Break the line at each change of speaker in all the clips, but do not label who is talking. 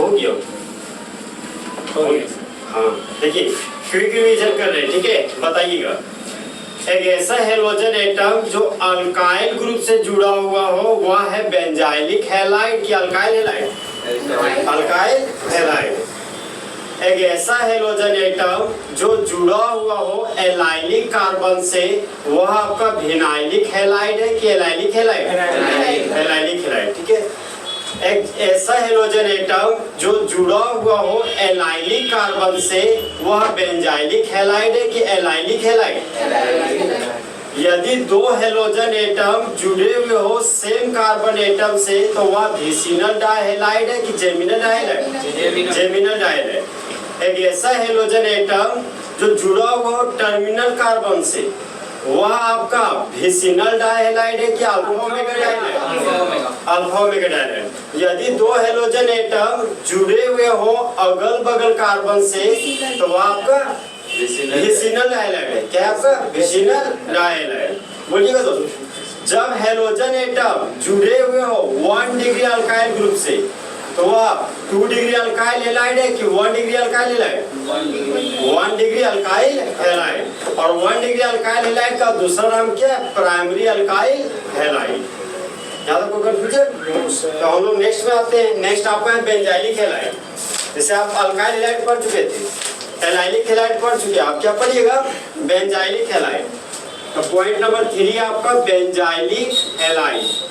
हो गया हाँ देखिए क्विक रिवीजन कर रहे हैं, ठीक है। बताइएगा एक ऐसा हेलोजन एटम जो अल्काइल ग्रुप से जुड़ा हुआ हो वह है बेंजाइलिक हैलाइड या अल्काइल हैलाइड? Alkyl halide. एक ऐसा हेलोजन एटम जो जुड़ा हुआ हो एलाइलिक कार्बन से वह आपका विनाइलिक हैलाइड है कि एलाइलिक हैलाइड? एलाइलिक हैलाइड, ठीक है। एक ऐसा हेलोजन एटम जो जुड़ा हुआ हो एलाइलिक कार्बन से वह बेंजाइलिक हैलाइड है कि एलाइलिक हैलाइड? यदि दो हेलोजन एटम जुड़े हुए हो सेम कार्बन एटम से तो वह विसिनल डाइहैलाइड है कि जेमिनल डाइहैलाइड? जेमिनल डाइहैलाइड। एक ऐसा हेलोजन एटम जो जुड़ा हुआ हो टर्मिनल कार्बन से वह आपका विसिनल डाइहैलाइड है कि alpha omega dihalide? Alpha omega dihalide. यदि दो हेलोजन एटम जुड़े हुए हो अगल बगल कार्बन से तो वह आपका विसिनल डाइहैलाइड है। क्या आपका? विसिनल डाइहैलाइड। बोलिएगा दोस्तों, जब हेलोजन एटम जुड़े हुए हो 1 डिग्री अल्काइल ग्रुप से तो वह 2 डिग्री अल्काइल हैलाइड है कि 1 degree alkyl halide? 1 degree alkyl halide. और 1 डिग्री अल्काइल हैलाइड का दूसरा नाम क्या है? Primary alkyl halide. यहाँ तक कोई कंफ्यूजन? तो हम लोग नेक्स्ट में आते हैं। नेक्स्ट आपका है बेंजाइलिक हैलाइड। जैसे आप अल्काइल हैलाइड पढ़ चुके थे, एलाइलिक हैलाइड पढ़ चुके, आप क्या पढ़िएगा? Benzylic halide. तो पॉइंट नंबर 3 आपका बेंजाइलिक हैलाइड।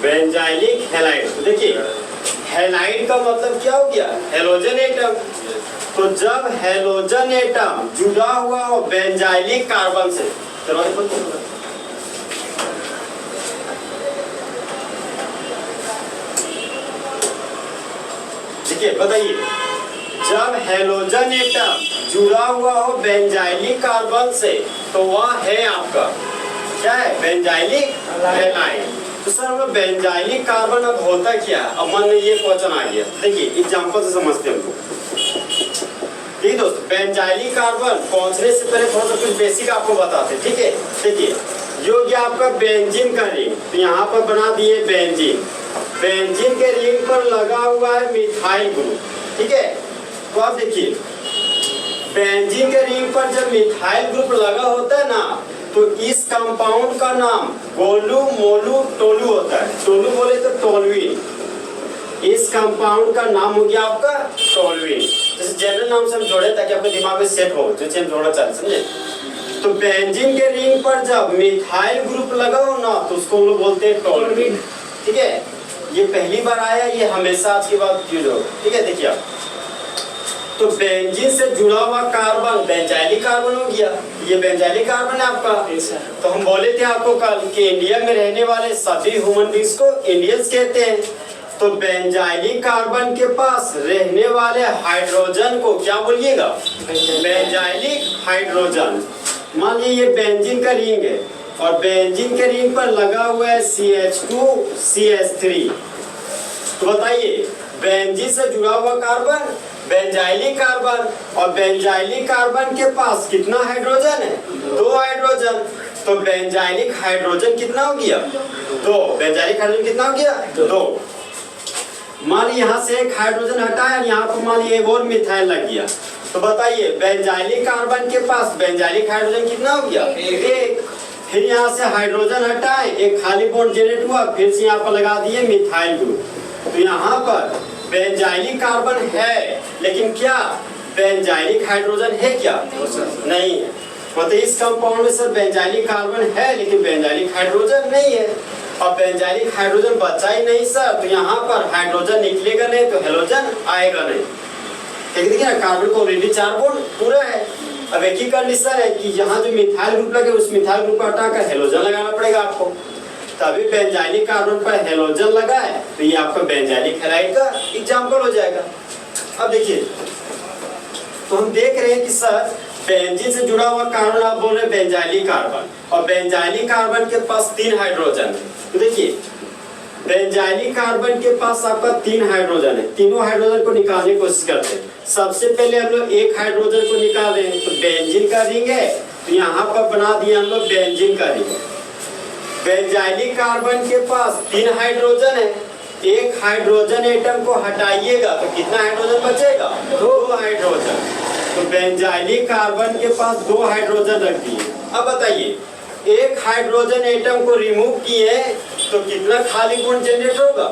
बेंजाइलिक हैलाइड, देखिए हैलाइड का मतलब क्या हो गया? Halogen atom. तो जब हेलोजन एटम जुड़ा हुआ हो बेंजाइलिक कार्बन से देखिए बताइए, जब हेलोजन एटम जुड़ा हुआ हो बेंजाइलिक कार्बन से तो वह है आपका क्या है? Benzylic halide. तो सर हम बेंजाइलिक कार्बन अब होता क्या? अब मन में ये क्वेश्चन आ गया। देखिए एग्जांपल से समझते हैं हमको। ठीक दोस्तों, बेंजाइलिक कार्बन पहुंचने से पहले थोड़ा सा कुछ बेसिक आपको बताते हैं, ठीक है। देखिए जो कि आपका बेंजीन का रिंग, तो यहाँ पर बना दिए बेंजीन। बेंजीन के रिंग पर लगा हुआ है मिथाइल ग्रुप, ठीक है। तो आप देखिए बेंजीन के रिंग पर जब मिथाइल ग्रुप लगा होता है ना तो इस कंपाउंड का नाम गोलू मोलू टोलू होता है। टोलू बोले तो टोलुइन। इस कंपाउंड का नाम हो गया आपका टोलुइन। जैसे जनरल नाम से हम जोड़े ताकि आपके दिमाग में सेट हो, जैसे हम जोड़ना चाहते, समझे। तो बेंजीन के रिंग पर जब मिथाइल ग्रुप लगा हो ना तो उसको हम लोग बोलते हैं टोलुइन, ठीक है। ये पहली बार आया, ये हमेशा आज के बाद यूज हो, ठीक है। देखिए तो बेंजीन से जुड़ा हुआ कार्बन बेंजाइलिक कार्बन हो गया। ये बेंजाइलिक कार्बन है आपका। तो हम बोले थे आपको कल कि इंडिया में रहने वाले सभी ह्यूमन बींग्स को इंडियंस कहते हैं। तो बेंजाइलिक कार्बन के पास रहने वाले हाइड्रोजन को क्या बोलिएगा? Benzylic hydrogen. मान लीजिए ये बेंजीन का रिंग है और बेंजीन के रिंग पर लगा हुआ है CH2 CH3। तो बताइए बेंजीन से जुड़ा हुआ कार्बन बेंजाइलिक कार्बन, और बेंजाइलिक कार्बन के पास कितना हाइड्रोजन है? 2 हाइड्रोजन। तो बेंजाइलिक हाइड्रोजन कितना हो गया? 2। बेंजाइलिक हाइड्रोजन कितना हो गया? 2। मान लीजिए यहाँ से एक हाइड्रोजन हटाया, यहाँ पर मान लीजिए और मिथाइल लग गया। तो बताइए बेंजाइलिक कार्बन के पास बेंजाइलिक हाइड्रोजन कितना हो गया? 1। फिर यहाँ से हाइड्रोजन हटाए, एक खाली बॉन्ड जनरेट हुआ, फिर से यहाँ पर लगा दिए मिथाइल ग्रुप। तो यहाँ पर बेंजाइलिक कार्बन है, लेकिन क्या बेंजाइलिक हाइड्रोजन है? क्या नहीं है। मतलब इस कंपाउंड में सर बेंजाइलिक कार्बन है लेकिन बेंजाइलिक हाइड्रोजन नहीं है। और बेंजाइलिक हाइड्रोजन बचा ही नहीं सर, तो यहाँ पर हाइड्रोजन निकलेगा नहीं तो हेलोजन आएगा नहीं। देखिए ना, कार्बन को ऑलरेडी 4 बॉन्ड पूरा है। अब एक ही कंडीशन है कि यहाँ जो मिथाइल ग्रुप लगे उस मिथाइल ग्रुप को हटाकर हेलोजन लगाना पड़ेगा आपको, तभी बेंजाइलिक कार्बन पर हेलोजन लगा है तो ये आपका बेंजाइलिक हैलाइड का एग्जांपल हो जाएगा। अब देखिए तो हम देख रहे हैं कि सर बेंजीन से जुड़ा हुआ कार्बन आप बोल रहे हैं बेंजाइलिक कार्बन, और बेंजाइलिक कार्बन के पास 3 हाइड्रोजन है। तो देखिए बेंजाइलिक कार्बन के पास आपका 3 हाइड्रोजन है। तीनों हाइड्रोजन को निकालने की कोशिश करते हैं। सबसे पहले हम लोग एक हाइड्रोजन को निकाल रहे हैं। तो बेंजीन का रिंग है तो यहाँ पर बना दिया हम लोग बेंजीन का रिंग। बेंजाइलिक कार्बन के पास 3 हाइड्रोजन है, एक हाइड्रोजन एटम को हटाइएगा तो कितना हाइड्रोजन बचेगा? 2 हाइड्रोजन। तो बेंजाइलिक कार्बन के पास 2 हाइड्रोजन रख दिए। अब बताइए, एक हाइड्रोजन एटम को रिमूव किए तो कितना खाली बॉन्ड जनरेट होगा?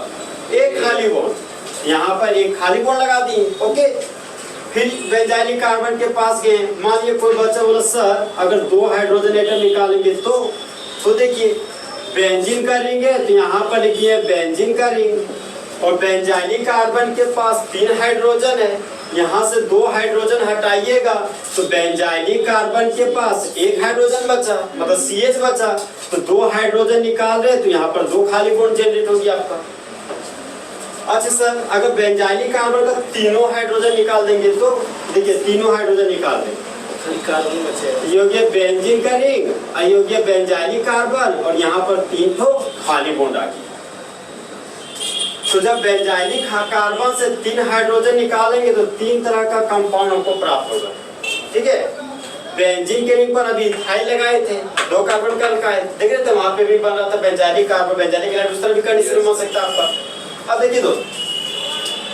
एक खाली बॉन्ड। यहाँ पर एक खाली बॉन्ड लगा दिए, ओके। फिर बेंजाइलिक कार्बन के पास गए, मान लीजिए कोई बच्चा बोला सर अगर 2 हाइड्रोजन एटम निकालेंगे तो देखिए बेंजीन का रिंग है तो यहाँ पर लिखिए बेंजीन का रिंग। और बेंजाइलिक कार्बन के पास 3 हाइड्रोजन है, यहाँ से 2 हाइड्रोजन हटाइएगा तो बेंजाइलिक कार्बन के पास 1 हाइड्रोजन बचा, मतलब CH बचा। तो 2 हाइड्रोजन निकाल रहे तो यहाँ पर 2 खाली बॉन्ड जनरेट होगी आपका। अच्छा सर अगर बेंजाइलिक कार्बन का तीनों हाइड्रोजन निकाल देंगे तो देखिए तीनों हाइड्रोजन निकाल देंगे, योग्य बेंजीन का रिंग, अयोग्य बेंजाइलिक कार्बन और यहाँ पर 3 तो खाली बॉन्ड आ गया। तो जब बेंजाइलिक कार्बन से 3 हाइड्रोजन निकालेंगे तो 3 तरह का कंपाउंड हमको प्राप्त होगा, ठीक है। बेंजीन के रिंग पर अभी इथाइल लगाए थे, 2 कार्बन का लगाए, देख रहे थे वहां पे भी बन रहा था बेंजाइलिक कार्बन, बेंजाइलिक उस तरह भी कंडीशन हो सकता है आपका। अब देखिए दोस्त,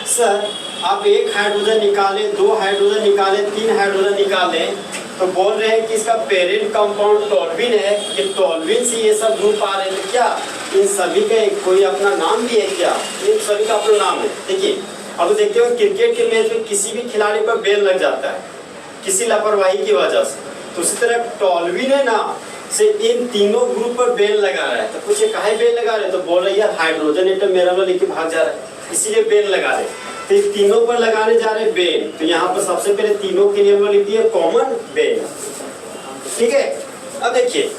सर आप 1 हाइड्रोजन निकाले, 2 हाइड्रोजन निकाले, 3 हाइड्रोजन निकाले तो बोल रहे हैं कि इसका पेरेंट कंपाउंड टोल्विन है, ये टोल्विन से ये सब ग्रुप आ रहे हैं। क्या इन सभी का कोई अपना नाम भी है क्या? इन सभी का अपना नाम है। देखिए अब देखते हो क्रिकेट के मैच में किसी भी खिलाड़ी पर बेल लग जाता है किसी लापरवाही की वजह से, तो उसी तरह टोल्विन है ना से इन तीनों ग्रुप पर बेल लगा रहा है। तो पूछे काहे बेल लगा रहे? तो बोल रहे यार हाइड्रोजन एटम मेरा वाला लेके भाग जा रहा है इसीलिए बेल लगा रहे। तो इन तीनों पर लगाने जा रहे बेल, तो यहाँ पर सबसे पहले तीनों के लिए हम लोग लिख दिए कॉमन बेल, ठीक है। अब देखिए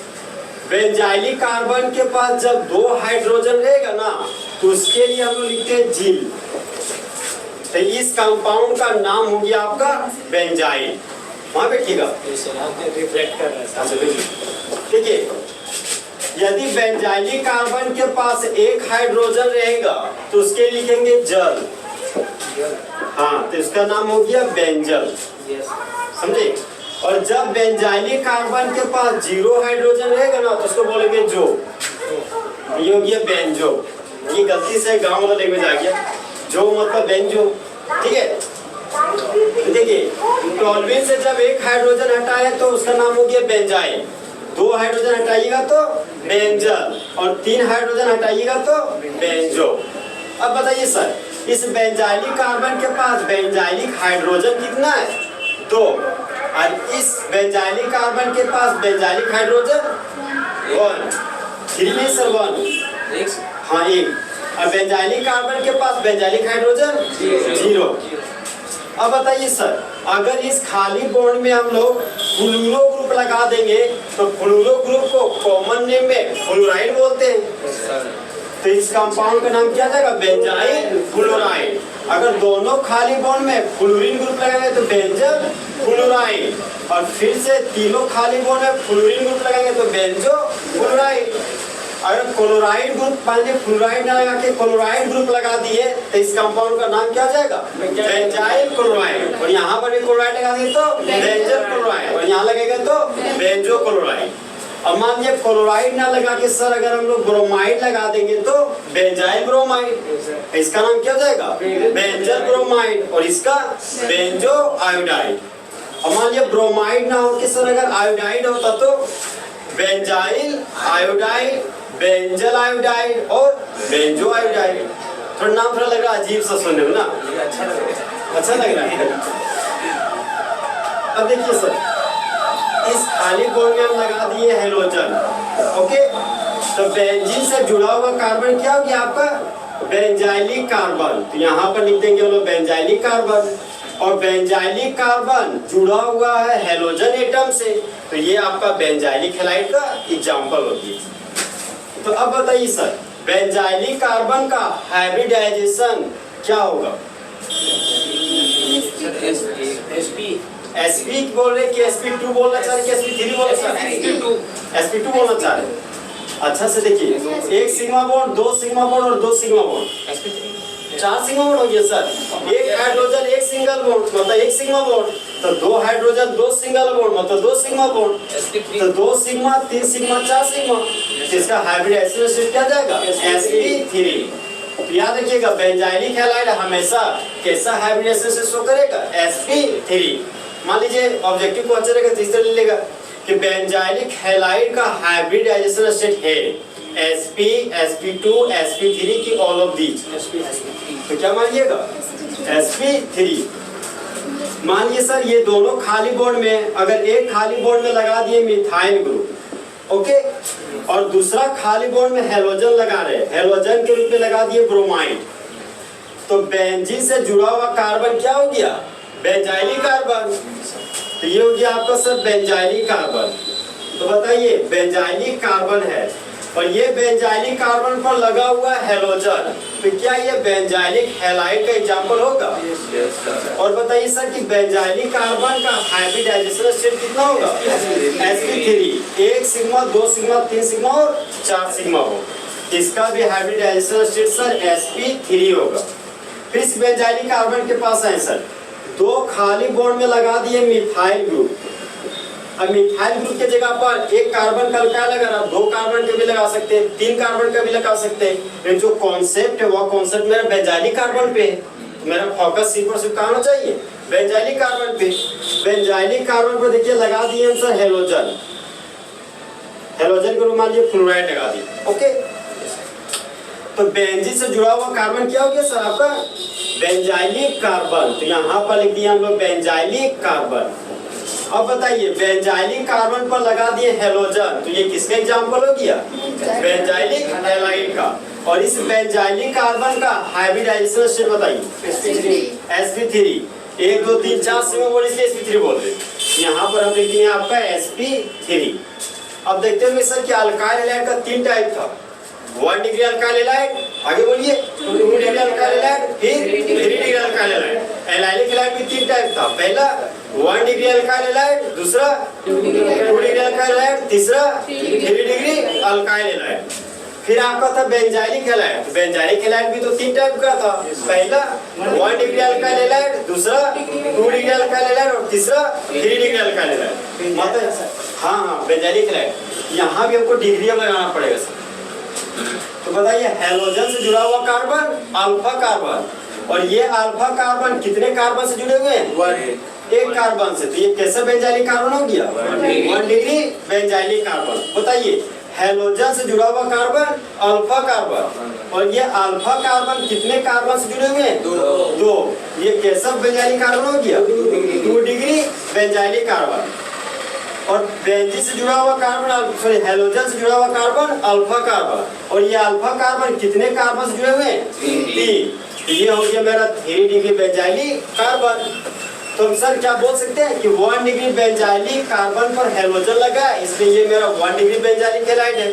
बेंजाइलिक कार्बन के पास जब 2 हाइड्रोजन रहेगा ना तो उसके लिए हम लोग लिखते हैं जिल। तो इस कंपाउंड का नाम हो गया आपका बेंजाइल। वहां बैठिएगा, ठीक है। यदि बेंजाइलिक कार्बन के पास 1 हाइड्रोजन रहेगा तो उसके लिखेंगे जल, हाँ तो इसका नाम हो गया बेंजल, समझे। और जब बेंजाइलिक कार्बन के पास 0 हाइड्रोजन रहेगा ना तो उसको बोलेंगे जो, ये हो गया बेंजो। ये गलती से गांव वाला लैंग्वेज आ गया, जो मतलब बेंजो, ठीक है। देखिए टोल्विन से जब 1 हाइड्रोजन हटाए तो उसका नाम हो गया बेंजाइल, 2 हाइड्रोजन हटाइएगा तो बेंजल और 3 हाइड्रोजन हटाइएगा तो बेंजो। अब बताइए सर इस बेंजाइलिक कार्बन के पास बेंजाइलिक हाइड्रोजन कितना है? 2। और इस बेंजाइलिक कार्बन के पास बेंजाइलिक हाइड्रोजन 1, 3 में सर 1, हाँ 1। और बेंजाइलिक कार्बन के पास बेंजाइलिक हाइड्रोजन 0। अब बताइए सर अगर इस खाली बॉन्ड में हम लोग फ्लूरो ग्रुप लगा देंगे तो फ्लूरो ग्रुप को कॉमन नेम में फ्लोराइड बोलते हैं। तो इस कंपाउंड का नाम क्या जाएगा? Benzyl fluoride. अगर दोनों खाली बॉन्ड में फ्लोरीन ग्रुप लगाएंगे तो बेंजल फ्लोराइड, और फिर से तीनों खाली बॉन्ड में फ्लोरीन ग्रुप लगाएंगे तो बेंजो फ्लोराइड। अगर क्लोराइड ग्रुप मान लीजिए फ्लोराइड ना लगा के क्लोराइड ग्रुप लगा दिए तो इस कंपाउंड का नाम क्या जाएगा? Benzyl chloride. और यहाँ पर भी क्लोराइड लगा दिए तो बेंजल क्लोराइड, और यहाँ लगेगा तो बेंजो क्लोराइड। अब मान लीजिए क्लोराइड ना लगा के सर अगर हम लोग ब्रोमाइड लगा देंगे तो बेंजाइल ब्रोमाइड, इसका नाम क्या जाएगा? बेंजल ब्रोमाइड, और इसका बेंजो आयोडाइड। अब मान लीजिए ब्रोमाइड ना हो के सर अगर आयोडाइड होता तो बेंजाइल आयोडाइड, बेंजल आयोडाइड और बेंजो आयोडाइड। थोड़ा नाम थोड़ा लग रहा है अजीब सा सुनने में ना, अच्छा लग रहा है। अब देखिए सर इस खाली बॉन्ड में हम लगा दिए हेलोजन, ओके। तो बेंजीन से जुड़ा हुआ कार्बन क्या हो गया आपका? Benzylic carbon. तो यहाँ पर लिख देंगे हम लोग बेंजाइलिक कार्बन, और बेंजाइलिक कार्बन जुड़ा हुआ है हेलोजन एटम से, तो ये आपका बेंजाइलिक हैलाइड का एग्जांपल होगी। तो अब बताइए सर बेंजाइलिक कार्बन का हाइब्रिडाइजेशन क्या होगा? sp बोल रहे कि sp2 बोलना चाह रहे कि sp3 बोलना चाह रहे? sp2 बोलना चाह रहे। अच्छा से देखिए 1 सिग्मा बॉन्ड, 2 सिग्मा बॉन्ड और 2 सिग्मा बॉन्ड, 4 सिग्मा बॉन्ड हो गया सर। 1 हाइड्रोजन 1 सिंगल बॉन्ड मतलब 1 सिग्मा बॉन्ड, तो 2 हाइड्रोजन 2 सिंगल बॉन्ड मतलब 2 सिग्मा बॉन्ड, तो 2 सिग्मा 3 सिग्मा 4 सिग्मा। इसका हाइब्रिड एसिड क्या जाएगा sp3। तो याद रखिएगा बेंजाइलिक हैलाइड हमेशा कैसा हाइब्रिड एसिड शो करेगा sp3। मान लीजिए ऑब्जेक्टिव क्वेश्चन रहेगा तो इस तरह ले लेगा कि बेंजाइलिक हैलाइड का हाइब्रिड एसिड स्टेट है sp sp2 sp3 की ऑल ऑफ दीज। तो क्या मानिएगा sp3। मान लीजिए सर ये दोनों खाली बॉन्ड में, अगर एक खाली बॉन्ड में लगा दिए मिथाइल ग्रुप, ओके, और दूसरा खाली बॉन्ड में हैलोजन लगा रहे, हैलोजन के रूप में लगा दिए ब्रोमाइड, तो बेंजीन से जुड़ा हुआ कार्बन क्या हो गया बेंजाइलिक कार्बन। तो ये हो गया आपका सर बेंजाइलिक कार्बन। तो बताइए बेंजाइलिक कार्बन है और ये बेंजाइलिक कार्बन पर लगा हुआ हैलोजन, तो क्या ये बेंजाइलिक हैलाइड का एग्जांपल होगा? और बताइए सर कि बेंजाइलिक कार्बन का हाइब्रिडाइजेशन स्टेट कितना होगा sp3। 1 सिग्मा 2 सिग्मा 3 सिग्मा और 4 सिग्मा हो, इसका भी हाइब्रिडाइजेशन स्टेट सर sp3 होगा। फिर इस बेंजाइलिक कार्बन के पास है सर दो खाली बॉन्ड में लगा दिए मिथाइल ग्रुप। अब मिथाइल ग्रुप के जगह पर एक कार्बन का क्या लगा रहा, 2 कार्बन का भी लगा सकते हैं, 3 कार्बन का भी लगा सकते हैं। जो कॉन्सेप्ट है वह कॉन्सेप्ट मेरा बेंजाइलिक कार्बन पे है, तो मेरा फोकस सिर्फ और सिर्फ कहाँ होना चाहिए बेंजाइलिक कार्बन पे। बेंजाइलिक कार्बन पर देखिए लगा दिए हम सर हैलोजन, हैलोजन को मान लीजिए फ्लोराइड लगा दी, ओके। तो बेंजीन से जुड़ा हुआ कार्बन क्या हो गया सर आपका बेंजाइलिक कार्बन। तो यहाँ पर लिख दिया हम लोग बेंजाइलिक कार्बन। अब बताइए बेंजाइलिक कार्बन पर लगा दिए हैलोजन, तो ये किसका एग्जांपल हो गया बेंजाइलिक हैलाइड का। और इस बेंजाइलिक कार्बन का हाइब्रिडाइजेशन स्टेट बताइए sp3। 1 2 3 4 सिग्मा बोल इसलिए sp3 बोलते हैं। यहाँ पर हम लिख दिए आपका sp3। अब देखते हैं सर कि अल्काइल हैलाइड का 3 टाइप था, 1 डिग्री अल्काइल हैलाइड, आगे बोलिए 2 डिग्री अल्काइल हैलाइड, फिर 3 degree alkyl halide. Allylic halide भी 3 टाइप था, पहला 1 डिग्री अल्काइल हैलाइड, दूसरा 2 डिग्री अल्काइल हैलाइड, तीसरा 3 डिग्री अल्काइल हैलाइड। फिर आपका था बेंजाइलिक हैलाइड। तो बेंजाइलिक हैलाइड भी तो 3 टाइप का था, पहला 1 डिग्री अल्काइल हैलाइड, दूसरा 2 डिग्री अल्काइल हैलाइड और तीसरा 3 डिग्री अल्काइल हैलाइड। मतलब हाँ बेंजाइलिक हैलाइड। यहाँ भी हमको डिग्री लगाना पड़ेगा सर। तो बताइए हैलोजन से जुड़ा हुआ कार्बन अल्फा कार्बन, और ये अल्फा कार्बन कितने कार्बन से जुड़े हुए हैं 1 कार्बन से। तो ये कैसा बेंजाइलिक कार्बन हो गया 1 डिग्री बेंजाइलिक कार्बन। बताइए हैलोजन से जुड़ा हुआ कार्बन अल्फा कार्बन, और ये अल्फा कार्बन कितने कार्बन से जुड़े हुए हैं 2। ये कैसा बेंजाइलिक कार्बन हो गया 2 डिग्री बेंजाइलिक कार्बन। और बेंजीन से जुड़ा हुआ कार्बन सॉरी हैलोजन से जुड़ा हुआ कार्बन अल्फा कार्बन, और ये अल्फा कार्बन कितने कार्बन से जुड़े हुए हैं 3। ये हो गया मेरा 3 डिग्री बेंजाइलिक कार्बन। तो हम सर क्या बोल सकते हैं कि 1 डिग्री बेंजाइलिक कार्बन पर हैलोजन लगा, इसलिए ये मेरा 1 डिग्री बेंजाइलिक हैलाइड है।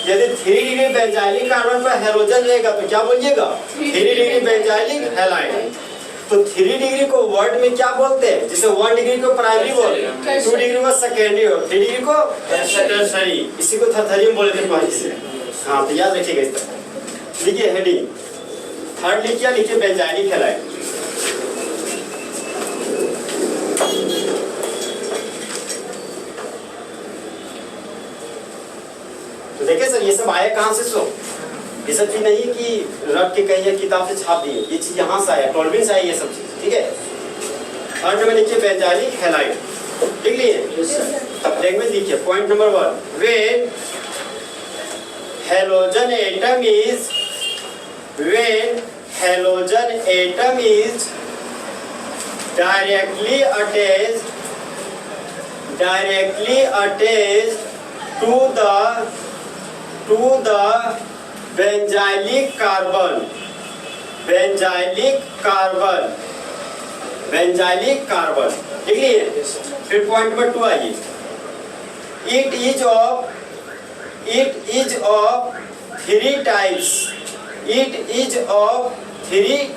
यदि 3 डिग्री बेंजाइलिक कार्बन पर हैलोजन रहेगा तो क्या बोलिएगा 3 डिग्री बेंजाइलिक हैलाइड। तो 3 डिग्री को वर्ड में क्या बोलते हैं, जिसे 1 डिग्री को प्राइमरी बोलते हैं, 2 डिग्री को सेकेंडरी और 3 डिग्री को टर्शरी, इसी को थर्ड बोलते हैं। हाँ तो याद रखिएगा इस तरह। लिखिए हेडिंग थर्ड लिखिए, लिखिए बेंजाइलिक हैलाइड। तो देखिए सर ये सब आया कहाँ से सो, ये सब चीज नहीं कि रख के कहीं किताब से छाप दिए, ये चीज यहाँ से आया, टोलबिन से आई ये सब चीज, ठीक है। थर्ड में लिखिए बेंजाइलिक हैलाइड, लिख लिए। अब लैंग्वेज लिखिए point number 1, when halogen atom is directly attached to the benzylic carbon, ठीक है। फिर पॉइंट नंबर 2 आइए, it is of 3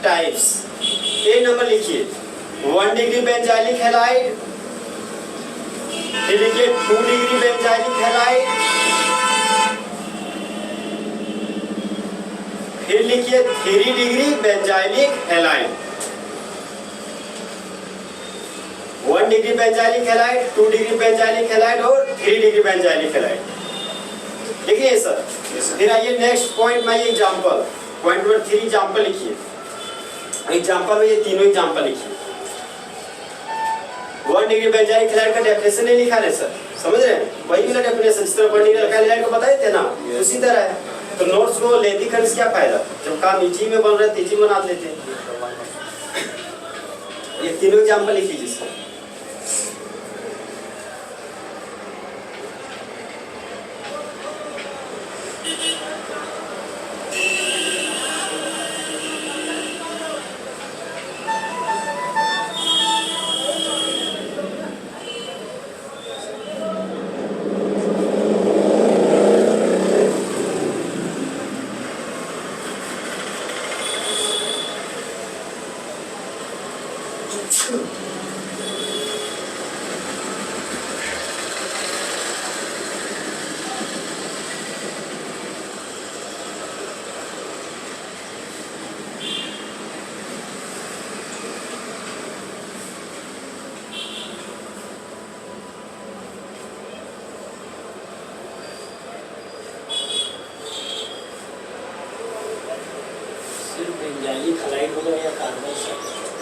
types. A number लिखिए 1 डिग्री बेंजाइलिक हैलाइड, फिर लिखिए 2 डिग्री बेंजाइलिक हैलाइड, फिर लिखिए 3 degree benzylic halide. 1 degree benzylic halide, 2 degree benzylic halide और 3 डिग्री बेंजाइलिक हैलाइड। देखिए सर, फिर आइए नेक्स्ट पॉइंट में एग्जांपल, पॉइंट नंबर 3 एग्जांपल लिखिए। एग्जांपल में ये तीनों एग्जांपल लिखिए। 1 डिग्री बेंजाइलिक हैलाइड का डेफिनेशन नहीं लिखा है सर, समझ रहे हैं? वही वाला डेफिनेशन जिस तरह 1 डिग्री अल्काइल हैलाइड को बताए थे ना, उसी तरह है। तो नोट्स को लेती करने से क्या फायदा, जब काम इजी में बन रहा है तेजी बना लेते हैं। ये तीनों एग्जांपल लिख लीजिए सर।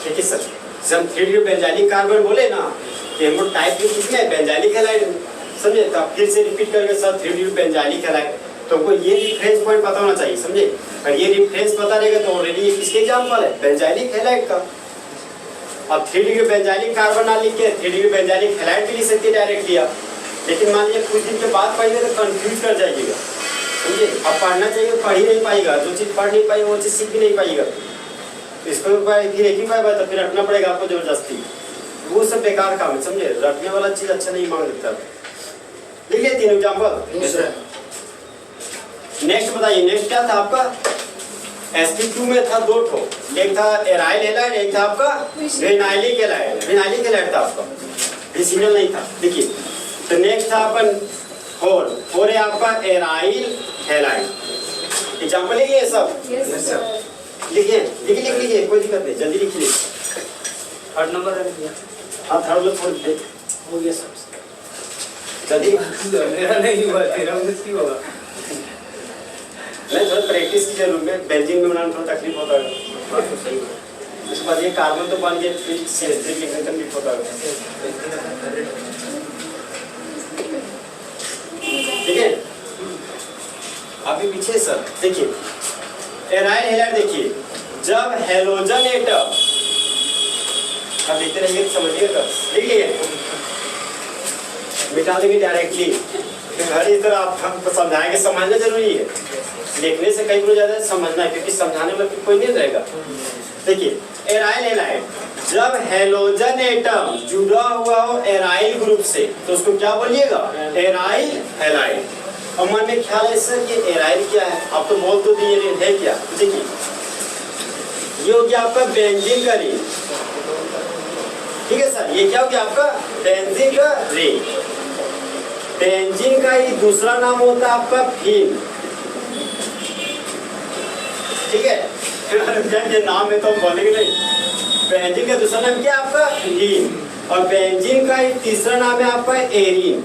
ठीक है सर, जब 3 डिग्री बेंजाइलिक कार्बन बोले ना कि हम लोग टाइप में किसमें बेंजाइलिक हैलाइड, समझे? तो फिर से रिपीट करके सर 3 डिग्री बेंजाइलिक हैलाइड, तो हमको ये रेफरेंस पॉइंट पता होना चाहिए, समझे? और ये रेफरेंस पता रहेगा तो ऑलरेडी ये किसके एग्जांपल है, बेंजाइलिक हैलाइड का। अब 3 डिग्री बेंजाइलिक कार्बन ना लिख के 3 डिग्री बेंजाइलिक हैलाइड भी लिख सकते डायरेक्टली आप, लेकिन मान लीजिए कुछ दिन के बाद पढ़ेंगे तो कंफ्यूज कर जाइएगा, समझे? अब पढ़ना चाहिए, पढ़ ही नहीं पाएगा, जो चीज़ पढ़ नहीं पाएगा वो चीज़ सीख भी नहीं पाएगा। इसको फिर एक ही पाएगा तो फिर रखना पड़ेगा आपको जबरदस्ती, वो सब बेकार काम है, समझे? रखने वाला चीज़ अच्छा नहीं मांग लेता। देखिए 3 एग्जाम्पल। नेक्स्ट बताइए, नेक्स्ट क्या था आपका? sp2 में था 2 ठो, एक था एराइल हैलाइड, एक था आपका विनाइलिक हैलाइड। विनाइलिक हैलाइड था आपका, विसिनल नहीं था। देखिए तो नेक्स्ट था अपन 4 है आपका एराइल हैलाइड। एग्जाम्पल लिखिए सब। लिखिए लिखिए, कोई दिक्कत नहीं, जल्दी लिखिए।
थर्ड नंबर
हाँ थर्ड लो थोड़ी देर
हो गया सब
जल्दी।
मेरा नहीं हुआ, तेरा मुश्किल होगा।
नहीं थोड़ा प्रैक्टिस की जरूर में, बेंजीन में बनाना थोड़ा तकलीफ होता है। उसके बाद ये कार्बन तो बन गया, फिर CH3 लिखने का तकलीफ होता है। ठीक है, अभी पीछे सर देखिए एराइल हैलाइड। देखिए जब हैलोजन एटम, अब देखते रहिए समझिएगा, लिख लिए मिटा देंगे डायरेक्टली। हर इस तरह आप हमको समझाएंगे, समझना जरूरी है, लिखने से कई गुना ज्यादा समझना है, क्योंकि समझाने में कोई नहीं रहेगा। देखिए एराइल हैलाइड, जब हैलोजन एटम जुड़ा हुआ हो एराइल ग्रुप से तो उसको क्या बोलिएगा, एराइल हैलाइड। और मन में ख्याल है सर कि एराइल क्या है, आप तो बोल तो दिए है क्या। देखिए ये हो गया आपका बेंजीन का रिंग, ठीक है सर, ये क्या हो गया आपका बेंजीन का रिंग। बेंजीन का ही दूसरा नाम होता है आपका फीन, ठीक है? ये नाम है तो बोलेंगे नहीं। बेंजीन का दूसरा नाम क्या है आपका फीन, और बेंजीन का ही तीसरा नाम है आपका एरीन।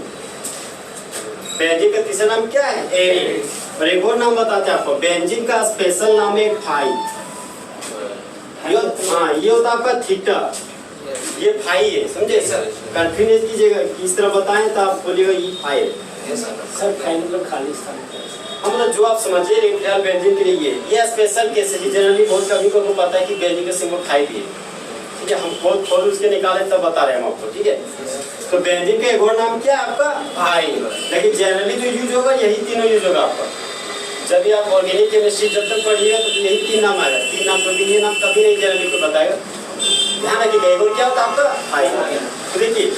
बेंजीन का तीसरा नाम क्या है, एरीन। और एक और नाम बताते हैं आपको, बेंजीन का स्पेशल नाम है फाई। ये होता है आपका थीटा, ये फाई है, समझे? कंफ्यूज कीजिएगा, किस तरह बताएं तो आप बोलिएगा ये फाई है।
सर फाई मतलब खाली स्थान,
मतलब जो आप समझिए फिलहाल बेंजीन के लिए ये स्पेशल केस है। जनरली बहुत कभी को पता है कि बेंजीन का सिंबल फाई भी है, ठीक है? हम खोल उसके निकाले तब बता रहे हैं हम आपको, ठीक है? तो बेंजीन का एक और नाम क्या है आपका फाई, लेकिन जनरली जो यूज होगा यही तीनों यूज होगा आपका। जब भी आप ऑर्गेनिक केमिस्ट्री जब तक पढ़िएगा तो यही 3 नाम आएगा, 3 नाम, तो ये नाम कभी नहीं जनरली को बताएगा, ध्यान रखिएगा। एक और क्या होता है आपका फाई। तो देखिए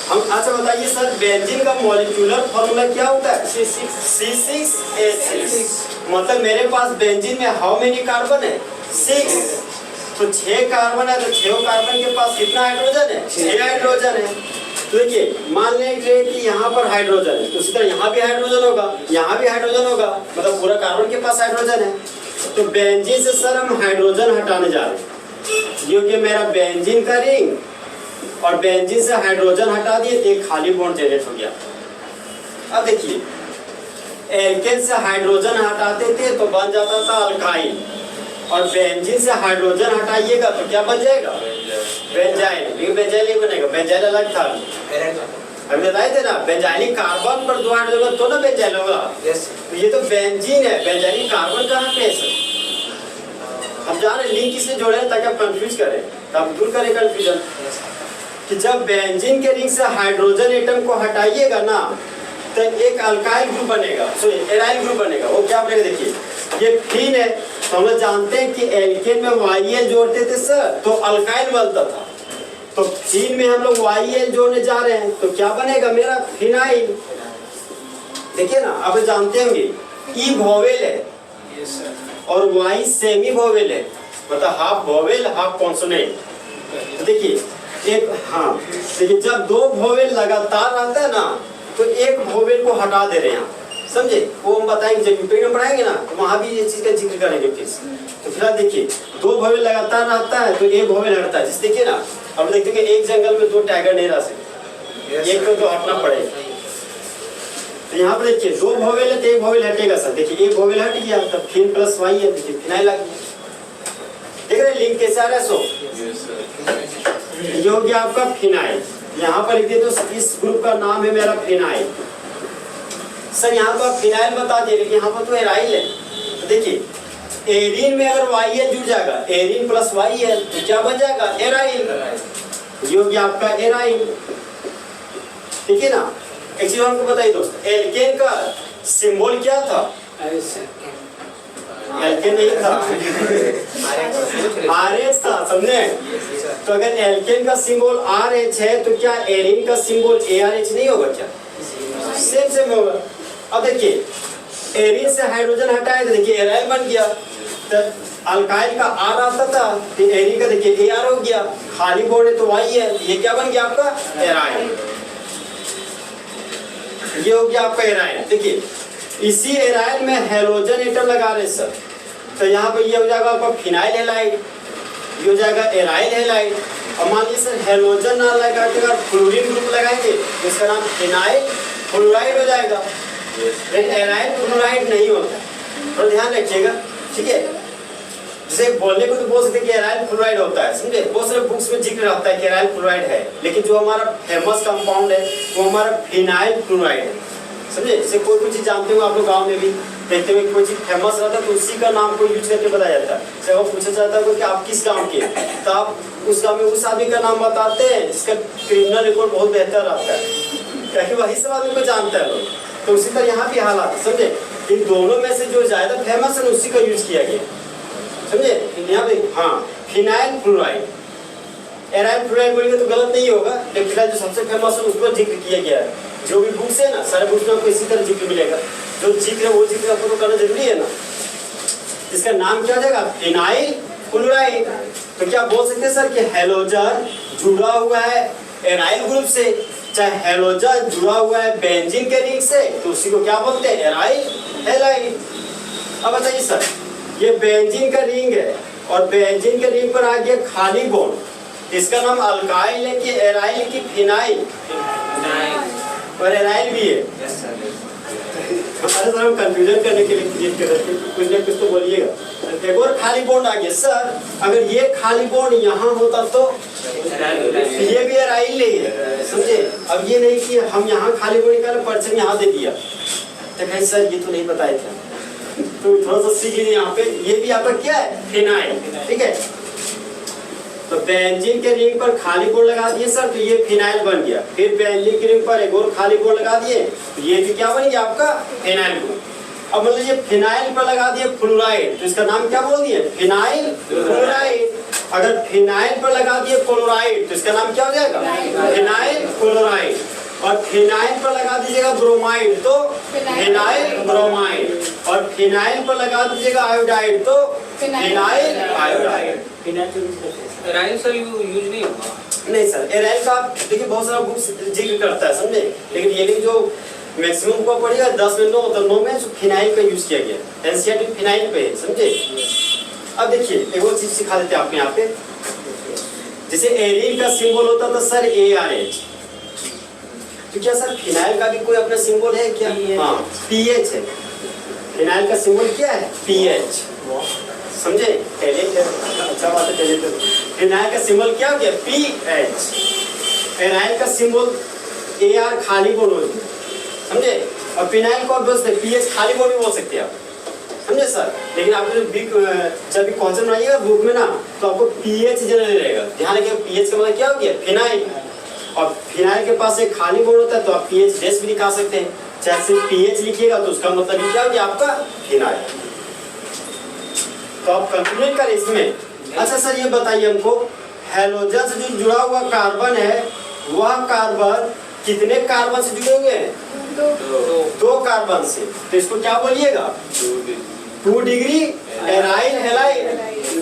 हम अच्छा बताइए सर, बेंजीन का मॉलिक्यूलर फॉर्मूला क्या होता है, C6H6। मतलब मेरे पास बेंजीन में हाउ मेनी कार्बन है, 6। तो 6 कार्बन है, तो 6 कार्बन के पास कितना हाइड्रोजन है, 6 हाइड्रोजन है। तो देखिए मान लीजिए कि यहाँ पर हाइड्रोजन है, तो उसी तरह यहाँ भी हाइड्रोजन होगा, यहाँ भी हाइड्रोजन होगा, मतलब पूरा कार्बन के पास हाइड्रोजन है। तो बेंजीन से सर हम हाइड्रोजन हटाने जा रहे हैं, क्योंकि मेरा बेंजीन का रिंग और बेंजीन से हाइड्रोजन हटा दिए, एक खाली बॉन्ड जनरेट हो गया। अब देखिए एल्केन से हाइड्रोजन हटाते थे तो बन जाता था अल्काइल, और बेंजीन से हाइड्रोजन हटाइएगा तो क्या बन जाएगा? बेंजाइल। लेकिन बेंजाइल नहीं बनेगा, बेंजाइल अलग था। अभी बताए थे ना, बेंजाइलिक कार्बन पर 2 हाइड्रोजन तो ना बेंजाइल होगा। तो ये तो बेंजीन है, बेंजाइलिक कार्बन कहाँ पे है सर? हम जान रहे लिंक किससे जोड़े हैं ताकि आप कंफ्यूज करें, तो आप दूर करें कंफ्यूजन। कि जब बेंजीन के रिंग से हाइड्रोजन एटम को हटाइएगा ना तो एक अल्काइल ग्रुप बनेगा, सॉरी एराइल ग्रुप बनेगा। वो क्या बनेगा? देखिए ये फिन है, तो हम लोग जानते हैं कि एल्केन में YL जोड़ते थे सर तो अल्काइल बनता था, तो फिन में हम लोग YL जोड़ने जा रहे हैं तो क्या बनेगा मेरा? फिनाइल। देखिए ना, अब जानते होंगे ई वोवेल है और Y सेमी वोवेल है, मतलब हाफ वोवेल हाफ कॉन्सोनेंट। तो देखिए एक, हाँ देखिए जब 2 वोवेल लगातार रहता है ना तो एक वोवेल को हटा दे रहे हैं, समझे? वो हम बताएंगे जब यूपी में पढ़ाएंगे ना तो वहाँ भी ये चीज़ का जिक्र करेंगे फिर। तो फिलहाल देखिए 2 वोवेल लगातार रहता है तो एक वोवेल हटता है। जैसे देखिए ना, अब देखते हैं कि एक जंगल में 2 टाइगर नहीं रह सकते, एक को तो हटना पड़ेगा। तो यहाँ पर देखिए 2 वोवेल है तो एक वोवेल हटेगा सर। देखिए एक वोवेल हट गया तब फिन प्लस Y है, देखिए फिनाइल आ गया। देख रहे लिंक कैसे आ रहा है? सो ये हो गया आपका फिनाइल। यहाँ पर लिख दिए तो इस ग्रुप का नाम है मेरा फिनाइल। सर यहाँ पर फिनाइल बता दिए लेकिन यहाँ पर तो एराइल है। तो देखिए एरीन में अगर YL जुड़ जाएगा, एरीन प्लस YL तो क्या बन जाएगा? एराइल। ये हो गया आपका एराइल, ठीक है ना। एक चीज हमको बताइए दोस्त, एल्केन का सिंबल क्या था? एल्केन नहीं था, RH था, समझे? तो अगर एल्केन का सिंबल RH है तो क्या एरीन का सिंबल ARH नहीं होगा क्या? सेम होगा। अब देखिए एरीन से हाइड्रोजन हटाए तो देखिए एराइल बन गया, तो अल्काइल का R आता था तो एरीन का देखिए AR हो गया, खाली बोर्ड है तो Y है, ये क्या बन गया आपका? एराइल। ये हो गया आपका एराइल। देखिए इसी एराइल में हेलोजन एटम लगा रहे सर, तो यहाँ पर ये हो जाएगा आपका फिनाइल हेलाइड, ये हो जाएगा एराइल हेलाइड। और मान लीजिए सर हेलोजन ना लगा के अगर फ्लोरीन ग्रुप लगाएंगे तो इसका नाम फिनाइल फ्लोराइड हो जाएगा, लेकिन एराइल फ्लोराइड नहीं होता, थोड़ा ध्यान रखिएगा, ठीक है? जैसे बोलने को तो बोल सकते हैं कि एराइल फ्लोराइड होता है, समझे? बहुत सारे बुक्स में जिक्र रहता है कि एराइल फ्लोराइड है, लेकिन जो हमारा फेमस कंपाउंड है वो हमारा फिनाइल फ्लोराइड है, समझे? जैसे कोई चीज़ जानते हो आप लोग गाँव में भी देखते हुए कोई चीज़ फेमस रहता है तो उसी का नाम को यूज करके बताया जाता है। जब वो पूछा जाता है कि आप किस गाँव के, तो आप उस गाँव में उस आदमी का नाम बताते हैं जिसका क्रिमिनल रिकॉर्ड बहुत बेहतर रहता है, क्योंकि वही सब आदमी को जानता है लोग। तो उसी तरह यहाँ भी हालात, समझे? इन दोनों में से जो ज़्यादा फेमस है उसी का यूज किया गया, समझे? यहाँ पे हाँ फिनाइल फ्लोराइड, एराइल फ्लोराइड बोलेंगे तो गलत नहीं होगा, लेकिन फिलहाल जो सबसे फेमस है उसको जिक्र किया गया है। जो भी बुक्स है ना सारे बुक्स में आपको इसी तरह जिक्र मिलेगा, जो जिक्र है वो जिक्र आपको तो करना जरूरी है ना। इसका नाम क्या हो जाएगा? Phenyl fluoride. तो क्या बोल सकते हैं सर कि हेलोजन जुड़ा हुआ है एराइल ग्रुप से, चाहे हेलोजन जुड़ा हुआ है बेंजीन के रिंग से, तो उसी को क्या बोलते हैं? Aryl halide. अब बताइए सर ये बेंजीन का रिंग है और बेंजीन के रिंग पर आ गया खाली बॉन्ड, इसका नाम अल्काइल है कि एराइल की फिनाइल? और एराइल भी है। हमारे सर हम कंफ्यूजन करने के लिए कुछ ना कुछ तो बोलिएगा। एक और खाली बॉन्ड आ गया सर, अगर ये खाली बॉन्ड यहाँ होता तो ये भी एराइल नहीं है, समझे? अब ये नहीं कि हम यहाँ खाली बॉन्ड निकाले परसेंट यहाँ दे दिया, तो कहीं सर ये तो नहीं बताया था, तो थोड़ा सा सीख लीजिए। यहाँ पे ये भी आपका क्या है? फिनाइल, ठीक है? तो बेंजीन के रिंग पर खाली बॉन्ड लगा दिए सर तो ये फिनाइल बन गया, फिर बेंजीन के रिंग पर एक और खाली बॉन्ड लगा दिए तो ये भी क्या बन गया आपका? Phenyl group. अब मतलब ये फिनाइल पर लगा दिए फ्लोराइड तो इसका नाम क्या बोल दिए? Phenyl fluoride. अगर फिनाइल पर लगा दिए क्लोराइड तो इसका नाम क्या हो जाएगा? Phenyl chloride. और फिनाइल पर लगा दीजिएगा ब्रोमाइड तो फिनाइल ब्रोमाइड, और फिनाइल पर लगा दीजिएगा आयोडाइड तो phenyl iodide.
Aryl sir use नहीं होगा?
नहीं सर, एराइल का देखिए बहुत सारा बुक्स जिक्र करता है, समझे? लेकिन ये नहीं जो मैक्सिमम को पढ़िएगा 10 में 9 तो 9 में जो फिनाइल का यूज किया गया, एनसीईआरटी फिनाइल पे है, समझे? अब देखिए एक और चीज सिखा देते हैं आपको यहाँ पे। जैसे एरीन का सिंबल होता था सर ARH, तो क्या सर फिनाइल का भी कोई अपना सिंबल है क्या? हाँ PH है। फिनाइल का सिंबल क्या है? पीएच। समझे? अच्छा बात है। चलिए, तो फिनाइल का सिंबल क्या हो गया? पीएच। एनाइल का सिंबल AR खाली बोल हो गया, समझे? और फिनाइल को बोल सकते पीएच खाली बोल भी बोल सकते हैं आप, समझे सर? लेकिन आपको जब भी क्वेश्चन बनाइएगा बुक में ना, तो आपको पीएच जनरल रहेगा। ध्यान रखिए, पीएच का मतलब क्या हो गया? फिनाइल। और फिनाइल के पास एक खाली बोर्ड होता है, तो आप पीएच डैश भी निकाल सकते हैं। चाहे सिर्फ पीएच लिखिएगा तो उसका मतलब क्या हो गया आपका? फिनाइल। तो आप कंक्लूजन करें इसमें। अच्छा सर, ये बताइए हमको, हैलोजन से जो जुड़ा हुआ कार्बन है, वह कार्बन कितने कार्बन से जुड़े हुए हैं? दो कार्बन से। तो इसको क्या बोलिएगा? 2 डिग्री एराइल हैलाइड।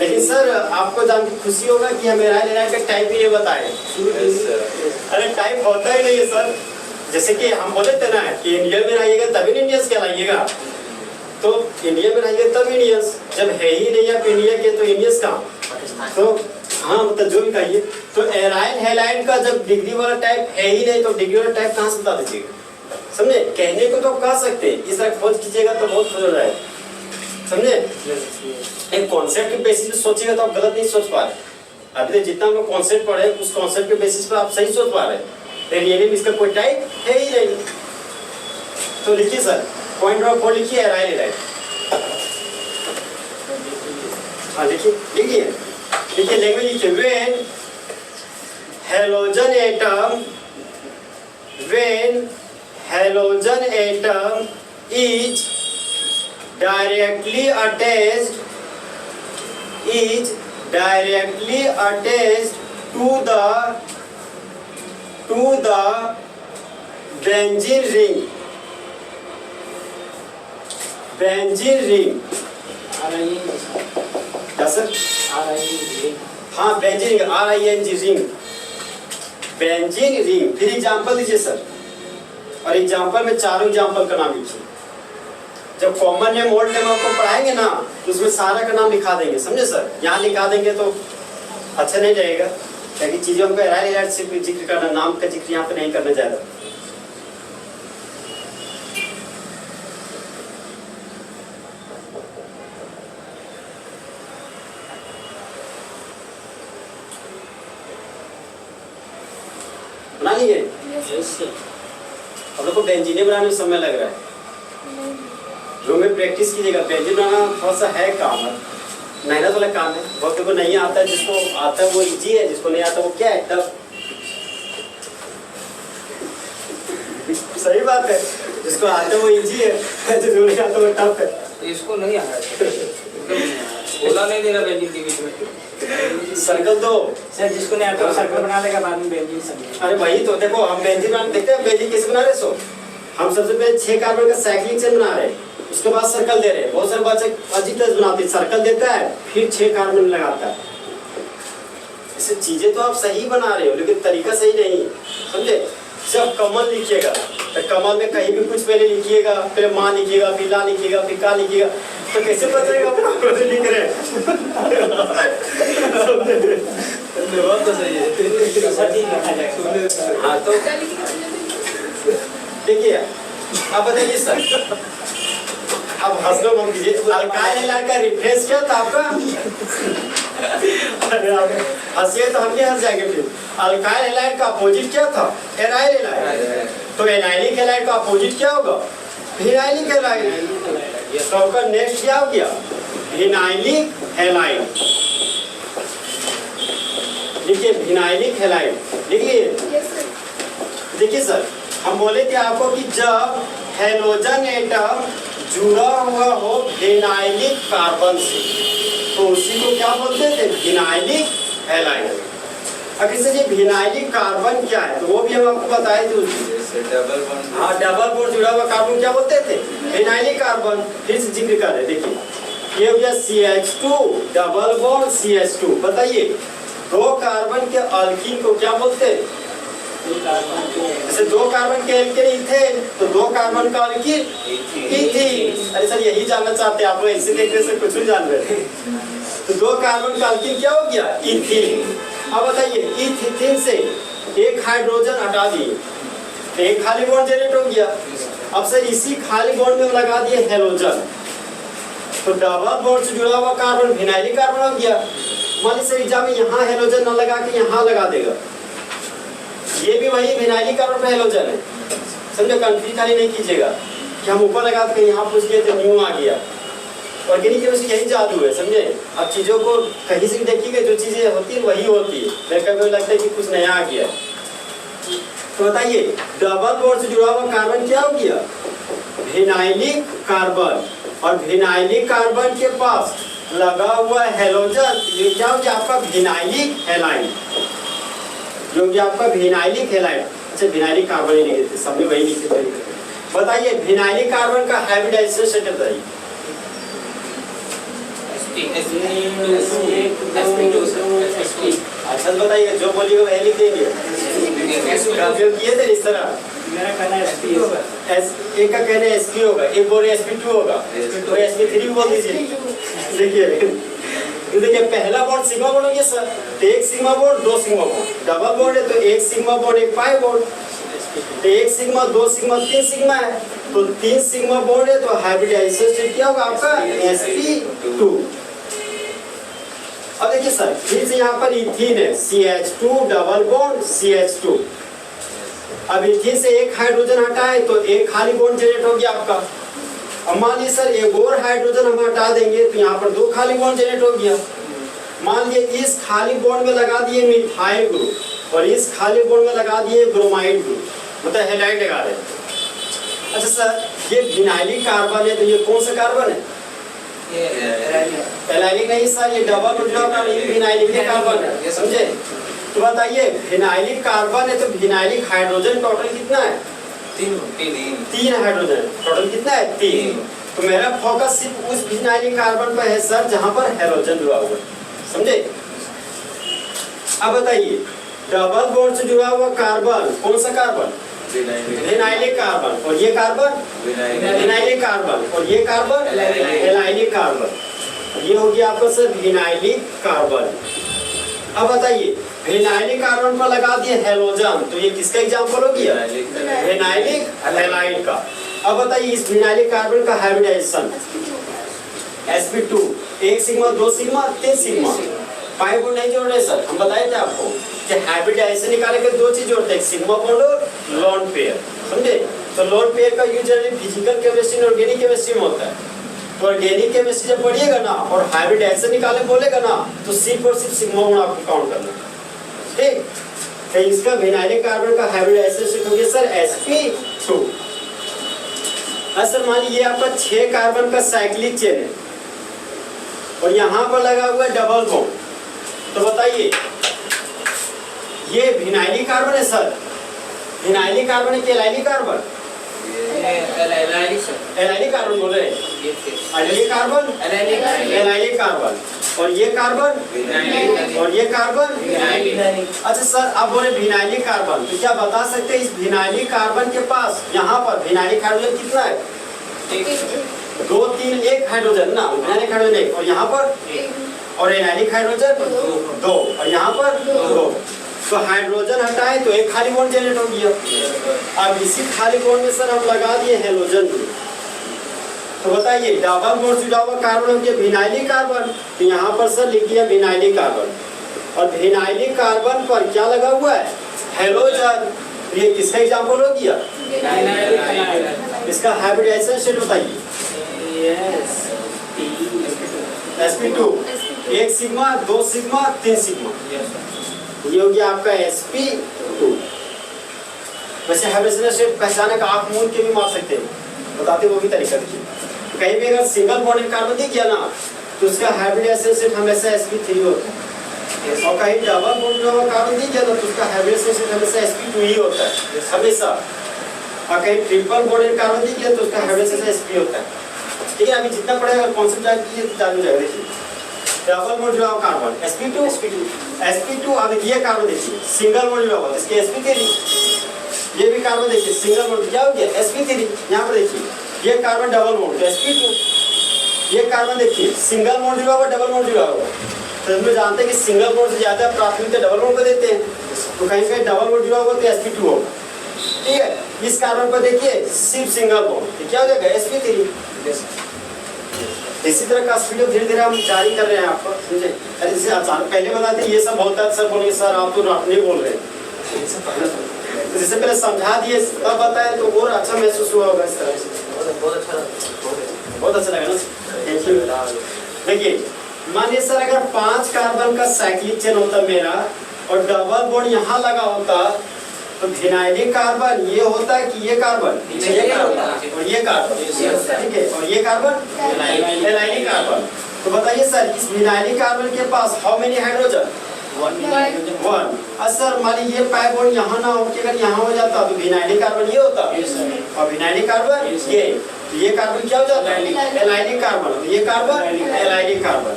लेकिन सर, आपको जान के खुशी होगा कि हम एराइल हैलाइड का टाइप ही ये बताए। अरे टाइप होता ही नहीं है सर। जैसे कि हम बोले थे ना कि इंडिया में रहिएगा तभी इंडियंस कहलाइएगा, तो इंडिया में रहिएगा तब इंडियंस। जब है ही नहीं आप इंडिया के, तो इंडियंस कहाँ? तो हाँ, मतलब जो भी कहिए। तो एराइल हैलाइड का जब डिग्री वाला टाइप है ही नहीं, तो डिग्री वाला टाइप कहाँ से बता दीजिएगा? समझे? कहने को तो कह सकते हैं, इस तरह खोज कीजिएगा तो बहुत खोज हो जाएगा, समझे? एक कॉन्सेप्ट के बेसिस पे सोचिएगा तो आप गलत नहीं सोच पा रहे। अभी तो जितना हम लोग कॉन्सेप्ट पढ़े, उस कॉन्सेप्ट के बेसिस पर आप सही सोच पा रहे हैं। रियली में इसका कोई टाइप है ही नहीं। तो लिखिए सर, पॉइंट नंबर 4 लिखिए, एराइल हैलाइड। हाँ लिखिए, लिखिए लिखिए, लैंग्वेज लिखिए। When halogen atom is directly attached to the benzene ring. क्या सर? हाँ, benzene ring, RING ring, benzene ring. फिर एग्जाम्पल दीजिए सर, और एग्जाम्पल में चारों एग्जाम्पल का नाम लिखिए। जब कॉमन नेम ओल्ड नेम आपको पढ़ाएंगे ना, तो उसमें सारा का नाम लिखा देंगे, समझे सर? यहाँ लिखा देंगे तो अच्छा नहीं रहेगा, क्योंकि चीजों को एराइल हैलाइड से जिक्र करना, नाम का जिक्र यहाँ पे नहीं करना ज्यादा। बना लिए? हम लोग को बेंजीने बनाने में समय लग रहा है। रूम में प्रैक्टिस कीजिएगा। बेंजीन बनाना थोड़ा सा है काम, मेहनत वाला काम है। बहुत लोगों को नहीं आता है, जिसको आता है वो इजी है, जिसको नहीं आता वो क्या है, टफ। सही बात है, जिसको आता है वो इजी है, जिसको नहीं आता वो टफ है।
इसको नहीं आ रहा है, बोला नहीं दे रहा बेंजीन के बीच में।
सर्कल दो
सर, जिसको नहीं आता वो सर्कल बना लेगा, बाद में बेंजीन समझे।
अरे वही तो देखो, हम बेंजीन बना देखते हैं, बेंजीन कैसे बना रहे सो? हम सबसे पहले 6 कार्बन का साइक्लिक चेन बना रहे हैं, उसके बाद सर्कल दे रहे हैं। बहुत सारे बच्चे अजीब तरह बनाते हैं, सर्कल देता है फिर 6 कार्बन लगाता है। ऐसे चीजें तो आप सही बना रहे हो, लेकिन तरीका सही नहीं, समझे? जब कमल लिखिएगा तो कमल में कहीं भी कुछ पहले लिखिएगा, पहले माँ लिखिएगा, फिर ला लिखिएगा, फिर का लिखिएगा, तो कैसे पता चलेगा आप कैसे लिख रहे हैं?
बात तो सही है।
सर ठीक लिखा जाएगा।
हाँ, तो देखिए, अब बताइए सर, अब हंस लो मत कीजिए। अल्काइल हैलाइड का रिफ्रेश क्या था आपका? अरे आप हंसिए तो हम भी हंस जाएंगे। फिर अल्काइल हैलाइड का अपोजिट क्या था? Aryl halide. तो एनाइलिक हैलाइड का अपोजिट क्या होगा? Phenylic halide. तो आपका नेक्स्ट क्या हो गया? Phenylic halide. देखिए, फिनाइलिक हैलाइड लिखिए। देखिए सर, हम बोले थे आपको कि जब हैलोजन एटम जुड़ा हुआ हो फिनाइलिक कार्बन से, तो उसी को क्या बोलते थे? Phenylic halide. अब इससे ये फिनाइलिक कार्बन क्या है, तो वो भी हम आपको बताए थे।
Double bond.
हाँ, डबल बॉन्ड जुड़ा हुआ कार्बन क्या बोलते थे? Phenylic carbon. फिर से जिक्र कर रहे, देखिए ये हो गया CH2, डबल बॉन्ड CH2। बताइए, 2 कार्बन के अल्कीन को क्या बोलते हैं? जैसे 2 कार्बन के एल्केन इथेन, तो 2 कार्बन का अल्कीन इथीन। अरे सर, यही जानना चाहते हैं आप लोग, ऐसे देखने से कुछ नहीं जान रहे। तो 2 कार्बन का अल्कीन क्या हो गया? इथीन। अब बताइए, इथीन से एक हाइड्रोजन हटा दिए, एक खाली बॉन्ड जनरेट हो गया। अब सर, इसी खाली बॉन्ड में लगा दिए हैलोजन, तो डबल बॉन्ड से जुड़ा हुआ कार्बन विनाइलिक कार्बन हो गया। मान लीजिए एग्जाम में यहाँ हेलोजन न लगा के यहाँ लगा देगा, ये भी वही विनाइलिक कार्बन पे हेलोजन है, समझे। कंफ्यूज खाली नहीं कीजिएगा कि हम ऊपर लगा के यहाँ पूछ लिए तो न्यू आ गया। ऑर्गेनिक केमिस्ट्री यही जादू है, समझे। अब चीज़ों को कहीं से देखिएगा, जो चीज़ें होती है वही होती है, मेरे कभी लगता है कि कुछ नया आ गया। तो बताइए डबल बॉन्ड से जुड़ा हुआ कार्बन क्या हो गया, विनाइलिक कार्बन, और विनाइलिक कार्बन के पास लगा हुआ हेलोजन, ये क्या हो गया आपका विनाइलिक हैलाइड, जो कि आपका विनाइलिक हैलाइड। अच्छा विनाइलिक कार्बन ही लिखे थे, सबने वही लिखे थे। बताइए विनाइलिक कार्बन का हाइब्रिडाइजेशन स्टेटस बताइए। अच्छा बताइए, जो बोलिएगा वही लिख देंगे। उपयोग किए थे इस तरह,
मेरा कहना है SP होगा।
एक का कहना है SP होगा, एक बोल रहे SP2 होगा, तो SP3 बोल दीजिए। देखिए पहला बॉन्ड सिग्मा बॉन्ड हो गया सर, तो एक सिग्मा बॉन्ड दो सिग्मा बॉन्ड, डबल बॉन्ड है तो एक सिग्मा बॉन्ड एक पाई बॉन्ड, तो एक सिग्मा दो सिग्मा तीन सिग्मा है, तो तीन सिग्मा बॉन्ड है तो हाइब्रिडाइजेशन स्टेट क्या होगा आपका sp2। अब देखिए सर फिर से यहाँ पर इथीन है CH2 डबल बॉन्ड CH2। अब इथीन से एक हाइड्रोजन हटाए तो एक खाली बॉन्ड जनरेट हो गया आपका। अब मान लीजिए सर एक और हाइड्रोजन हम हटा देंगे तो यहाँ पर दो खाली बॉन्ड जनरेट हो गया। मान लीजिए इस खाली बॉन्ड में लगा दिए मिथाइल ग्रुप और इस खाली बॉन्ड में लगा दिए ब्रोमाइड ग्रुप, मतलब हैलाइड लगा रहे हैं। अच्छा सर ये विनाइलिक कार्बन है तो ये कौन सा कार्बन है, एलाइनिक नहीं सर, ये डबल कार्बन, ये विनाइलिक कार्बन है, समझे। तो बताइए विनाइलिक कार्बन है तो विनाइलिक हाइड्रोजन टोटल कितना है, तीन हाइड्रोजन टोटल कितना है, तीन। तो मेरा फोकस सिर्फ उस विनाइलिक कार्बन पर है सर जहां पर हेलोजन जुड़ा हुआ है, समझे। अब बताइए डबल बॉन्ड से जुड़ा हुआ कार्बन कौन सा कार्बन, विनाइलिक कार्बन, और ये कार्बन विनाइलिक कार्बन, और ये कार्बन एलाइनिक कार्बन, ये हो गया आपका सर विनाइलिक कार्बन। अब बताइए विनाइलिक कार्बन पर लगा दिए हेलोजन, तो ये किसका एग्जांपल हो गया, विनाइलिक हैलाइड का। अब बताइए इस विनाइलिक कार्बन का हाइब्रिडाइजेशन sp2, एक सिग्मा दो सिग्मा तीन सिग्मा, पाई बॉन्ड नहीं जोड़ रहे सर, हम बताए थे आपको कि हाइब्रिडाइजेशन निकाले के दो चीज जोड़ते हैं, सिग्मा बॉन्ड और लोन पेयर, समझे। तो लोन पेयर का यूज जनरली फिजिकल केमिस्ट्री और ऑर्गेनिक केमिस्ट्री में होता है। तो ऑर्गेनिक केमिस्ट्री जब पढ़िएगा ना और हाइब्रिडाइजेशन निकाले बोलेगा ना तो सिर्फ और सिर्फ सिग्मा बॉन्ड आपको काउंट करना, ठीक। तो इसका विनाइलिक कार्बन का हाइब्रिडाइजेशन हो गया सर sp2। सर मान लीजिए ये आपका 6 कार्बन का साइक्लिक चेन है और यहाँ पर लगा हुआ है डबल बॉन्ड, तो बताइए ये विनाइलिक कार्बन है सर, विनाइलिक कार्बन है कि एलाइनिक कार्बन, एलाइनिक कार्बन बोल रहे हैं, और ये कार्बन एलाइनिक कार्बन, और ये कार्बन और ये कार्बन। अच्छा सर अब बोले विनाइलिक कार्बन, तो क्या बता सकते हैं इस विनाइलिक कार्बन के पास यहाँ पर विनाइलिक हाइड्रोजन कितना है, दो तीन एक हाइड्रोजन ना, विनाइलिक हाइड्रोजन एक, और यहाँ पर और एलाइनिक हाइड्रोजन दो, और यहाँ पर दो। तो हाइड्रोजन हटाए तो एक खाली बॉन्ड जनरेट हो गया। अब इसी खाली बॉन्ड में सर हम लगा दिए हेलोजन। तो बताइए डबल बॉन्ड से जुड़ा हुआ कार्बन हो गया विनाइलिक कार्बन, तो यहाँ पर सर लिख दिया विनाइलिक कार्बन, और विनाइलिक कार्बन पर क्या लगा हुआ है, हेलोजन। ये किसका एग्जांपल हो गया, इसका हाइब्रिडाइजेशन स्टेट बताइए, sp2, एक सिग्मा दो सिग्मा तीन सिग्मा, ये हो गया आपका sp2। वैसे हाइब्रिडाइजेशन स्टेट पहचाने का आप मूल के भी मार सकते हैं, बताते वो भी तरीका देखिए। कहीं भी अगर सिंगल बॉन्ड कार्बन दिख गया ना तो उसका हाइब्रिडाइजेशन स्टेट हमेशा sp3 होता है, और कहीं डबल बॉन्ड कार्बन दिख गया तो उसका हाइब्रिडाइजेशन स्टेट हमेशा sp2 ही होता है हमेशा, और कहीं ट्रिपल बॉन्ड कार्बन दिख गया तो उसका हाइब्रिडाइजेशन sp होता है, ठीक है। अभी जितना पढ़ेगा कॉन्सेप्ट जान कीजिए तो चालू जाएगा। देखिए डबल बॉन्ड जुड़ा हुआ कार्बन sp2, अब ये कार्बन देखिए सिंगल बॉन्ड जुड़ा हुआ इसके sp3, ये भी कार्बन देखिए सिंगल बॉन्ड क्या हो गया sp3, यहाँ पर देखिए ये कार्बन डबल बॉन्ड तो sp2, ये कार्बन देखिए सिंगल बॉन्ड जुड़ा हुआ डबल बॉन्ड जुड़ा हुआ, तो हम लोग जानते हैं कि सिंगल बॉन्ड से ज्यादा प्राथमिकता डबल बॉन्ड को देते हैं, तो कहीं कहीं डबल बॉन्ड जुड़ा हुआ तो sp2 होगा, ठीक है। इस कार्बन पर देखिए सिर्फ सिंगल बॉन्ड, क्या हो जाएगा sp3। इसी तरह का वीडियो धीरे धीरे हम जारी कर रहे हैं आपको, समझे। अरे जैसे अचानक पहले बताते ये सब होता है, सर बोलेंगे सर आप तो नहीं बोल रहे, तो जैसे पहले समझा दिए तब बताए तो और अच्छा महसूस हुआ होगा इस तरह से।
बहुत अच्छा
लगा ना। Thank you. देखिए मानिए सर अगर 5 कार्बन का साइक्लिक चेन होता मेरा और डबल बॉन्ड यहाँ लगा होता तो विनाइलिक कार्बन ये होता है कि ये कार्बन और ये कार्बन, ठीक है, और ये कार्बन एलाइनिक कार्बन। तो बताइए सर इस विनाइलिक कार्बन के पास हाउ मेनी हाइड्रोजन? 1। सर मान लीजिए ये पाई बॉन्ड यहाँ ना हो के अगर यहाँ हो जाता तो विनाइलिक कार्बन ये होता और विनाइलिक कार्बन ये कार्बन क्या हो जाता है? एलाइनिक कार्बन। ये कार्बन एलाइनिक कार्बन।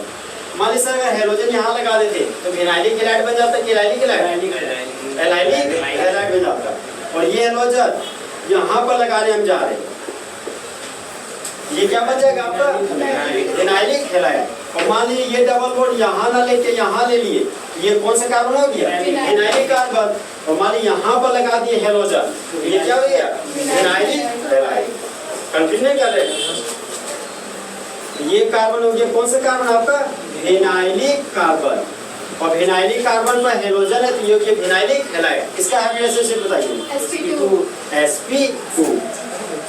मान लीजिए सर अगर हेलोजन यहाँ लगा देते तो विनाइलिक हैलाइड बन जाता कि एलाइनिक हैलाइड? एलाइनिक हैलाइड बन जाता। और ये हेलोजन यहाँ पर लगाने हम जा रहे हैं, ये क्या बन जाएगा आपका? Vinylic halide. और मान लीजिए ये डबल बॉन्ड यहाँ ना लेके यहाँ ले लिए, ये कौन सा कार्बन हो गया? Vinylic carbon. और मान लीजिए यहाँ पर लगा दिए हेलोजन, ये क्या हो गया? Vinylic halide. कंटिन्यू कर रहे हैं, ये कार्बन हो गया कौन सा कार्बन आपका? Vinylic carbon. और विनाइलिक कार्बन पर हेलोजन है तो ये हो गया विनाइलिक हैलाइड। इसका हाइड्रोजन बताइए sp2।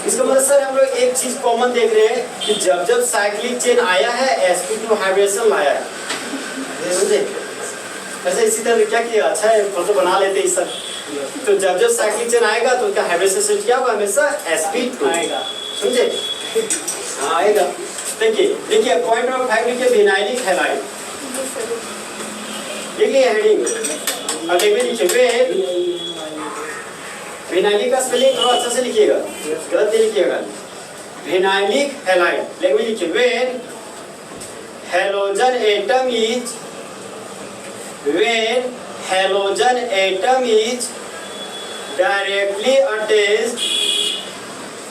इसका मतलब सर हम लोग एक चीज कॉमन देख रहे हैं कि जब जब साइक्लिक चेन आया है sp2 हाइब्रिडेशन लाया है, समझे। वैसे इसी तरह क्या किया, अच्छा है फोटो बना लेते हैं सर। तो जब जब साइक्लिक चेन आएगा तो उसका हाइब्रिडेशन क्या होगा? हमेशा sp2 आएगा, समझे। हाँ आएगा। देखिए पॉइंट ऑफ फाइव लिखिए विनाइलिक हैलाइड, देखिए हेडिंग। और लिखिए विनाइलिक का स्पेलिंग थोड़ा अच्छा से लिखिएगा, गलत नहीं लिखिएगा। विनाइलिक हैलाइड लिखिए when halogen atom is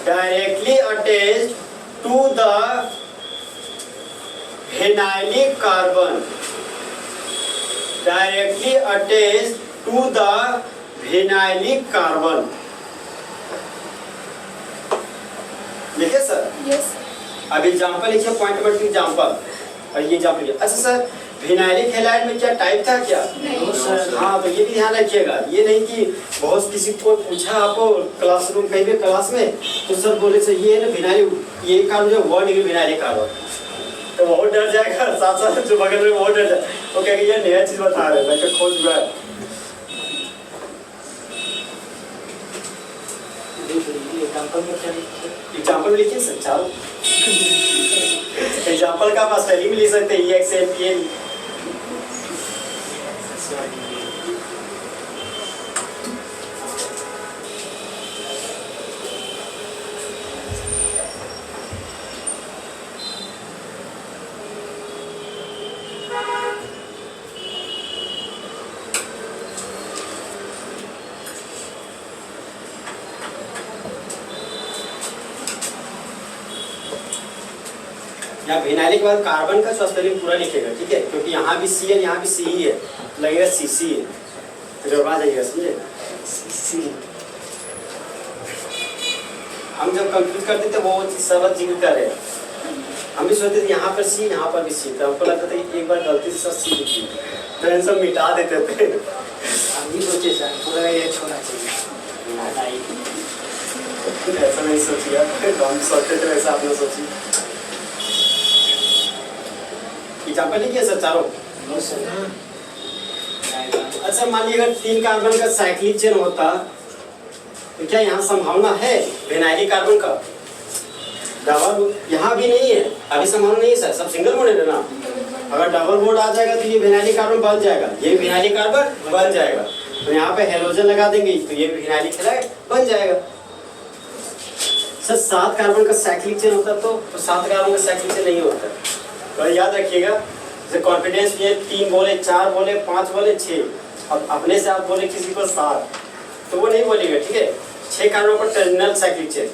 directly attached to the vinylic carbon, directly attached to the vinylic carbon। लिखे सर?
यस।
अब एग्जांपल लिखिए, पॉइंट नंबर 2 एग्जांपल। और ये एग्जांपल लिखिए। अच्छा सर विनाइलिक हैलाइड में क्या टाइप था क्या?
नहीं।
हाँ तो ये भी ध्यान रखिएगा, ये नहीं कि बहुत किसी को पूछा आपको क्लासरूम कहीं भी क्लास में तो सर बोले सर ये है ना विनाइलिक, ये कार्बन जो 1 डिग्री विनाइलिक कार्बन, तो बहुत डर जाएगा। साथ साथ जो बगल में बहुत डर जाए, वो कहेगा ये नया चीज बता रहे हैं, मैं खोज हुआ है। एग्जाम्पल में लिखिए सर, चारों एग्जाम्पल का आप स्पेलिंग में लिख सकते हैं EXAMPL। यहाँ विनाइलिक के बाद कार्बन का स्पेलिंग पूरा लिखेगा, ठीक है, क्योंकि यहाँ भी C है यहाँ भी C ही है, लगेगा CC है, तो आ जाइएगा, समझे। हम जब कंफ्यूज करते थे वो सब जिक्र कर रहे हैं, हम भी सोचते थे यहाँ पर C यहाँ पर भी C, तो हमको लगता था कि एक बार गलती से सब C लिखी, तो इन सब मिटा देते थे।
हम भी सोचे सर पूरा ये छोड़ना चाहिए,
ऐसा नहीं सोचिए, हम सोचते थे वैसा आपने सोची। एग्जाम्पल लिखिए सर चारों। अच्छा मान लीजिए अगर 3 कार्बन का साइक्लिक चेन होता तो क्या यहाँ संभावना है विनाइलिक कार्बन का? डबल यहाँ भी नहीं है, अभी संभावना नहीं है सर, सब सिंगल बॉन्ड है ना। अगर डबल बॉन्ड आ जाएगा तो ये विनाइलिक कार्बन बन जाएगा, ये विनाइलिक कार्बन बन जाएगा। तो यहाँ पे हेलोजन लगा देंगे तो ये विनाइलिक हैलाइड बन जाएगा। सर 7 कार्बन का साइक्लिक चेन होता तो 7 कार्बन का साइक्लिक चेन नहीं होता। तो याद रखिएगा, जैसे कॉन्फिडेंस ये 3 बोले 4 बोले 5 बोले 6, अब अपने से आप बोले किसी को 7 तो वो नहीं बोलेगा, ठीक है। 6 कार्बन पर टर्मिनल साइक्लिक चेन,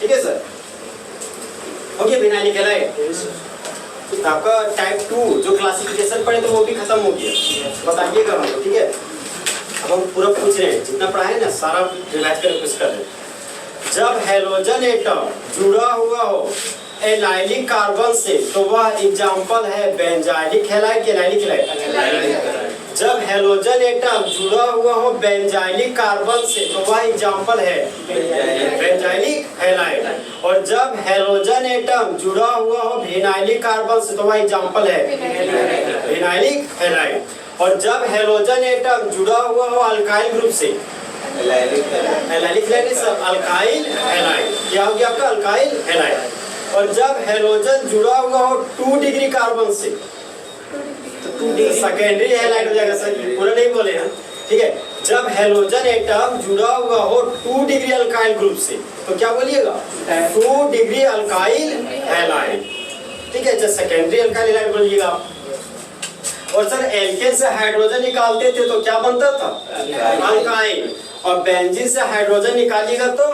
ठीक है सर, हो गया विनाइलिक हैलाइड। आपका टाइप 2 जो क्लासिफिकेशन पढ़े तो वो भी खत्म हो गया, बताइएगा हमको, ठीक है। अब हम पूरा पूछ रहे हैं, जितना पढ़ा है ना सारा रिवाइज करके कुछ कर रहे हैं। जब हेलोजन एटम जुड़ा हुआ हो एलाइलिक कार्बन से तो वह एग्जाम्पल है बेंजाइलिक हैलाइड के एलाइलिक हैलाइड। जब हेलोजन एटम जुड़ा हुआ हो बेंजाइलिक कार्बन से तो वह एग्जाम्पल है बेंजाइलिक हैलाइड। और जब हेलोजन एटम जुड़ा हुआ हो फिनाइलिक कार्बन से तो वह एग्जाम्पल है फिनाइलिक हैलाइड। और जब हेलोजन एटम जुड़ा हुआ हो अल्काइल ग्रुप से एलाइलिक हैलाइड अल्काइल हैलाइड, क्या हो गया आपका अल्काइल हैलाइड। और जब हेलोजन जुड़ा हुआ हो 2 डिग्री कार्बन से सेकेंडरी हैलाइड हो जाएगा सर, पूरा नहीं बोले हैं, ठीक है। जब हेलोजन एटम जुड़ा हुआ हो 2 डिग्री अल्काइल ग्रुप से तो क्या बोलिएगा 2 डिग्री अल्काइल हैलाइड, ठीक है। जब सेकेंडरी अल्काइल हैलाइड बोलिएगा आप। और सर एल्केन से हाइड्रोजन निकालते थे तो क्या बनता था अल्काइल, और बेंजीन से हाइड्रोजन निकालिएगा तो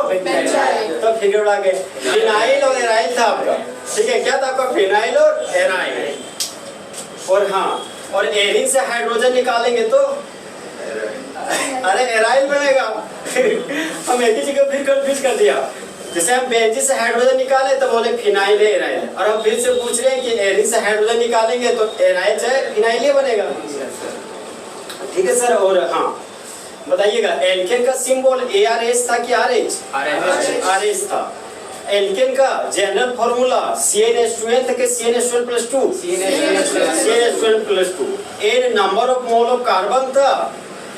फिगर उड़ा गए। फिनाइल और एराइल था आपका, ठीक है। क्या था आपका फिनाइल और एराइल। और हाँ, और एरिन से हाइड्रोजन निकालेंगे तो अरे एराइल बनेगा। हम एक ही जगह फिर कंफ्यूज कर दिया। जैसे हम बेंजीन से हाइड्रोजन निकाले तो बोले फिनाइल है एराइल है, और हम फिर से पूछ रहे हैं कि एरिन से हाइड्रोजन निकालेंगे तो एराइल चाहे फिनाइल ही बनेगा, ठीक है सर। और हाँ बताइएगा एल्केन का सिंबल ARH था कि RH? RH था। एल्केन का जनरल फॉर्मूला CnH2n था कि CnH2n+2? CnH2n+2। N number of mole of carbon था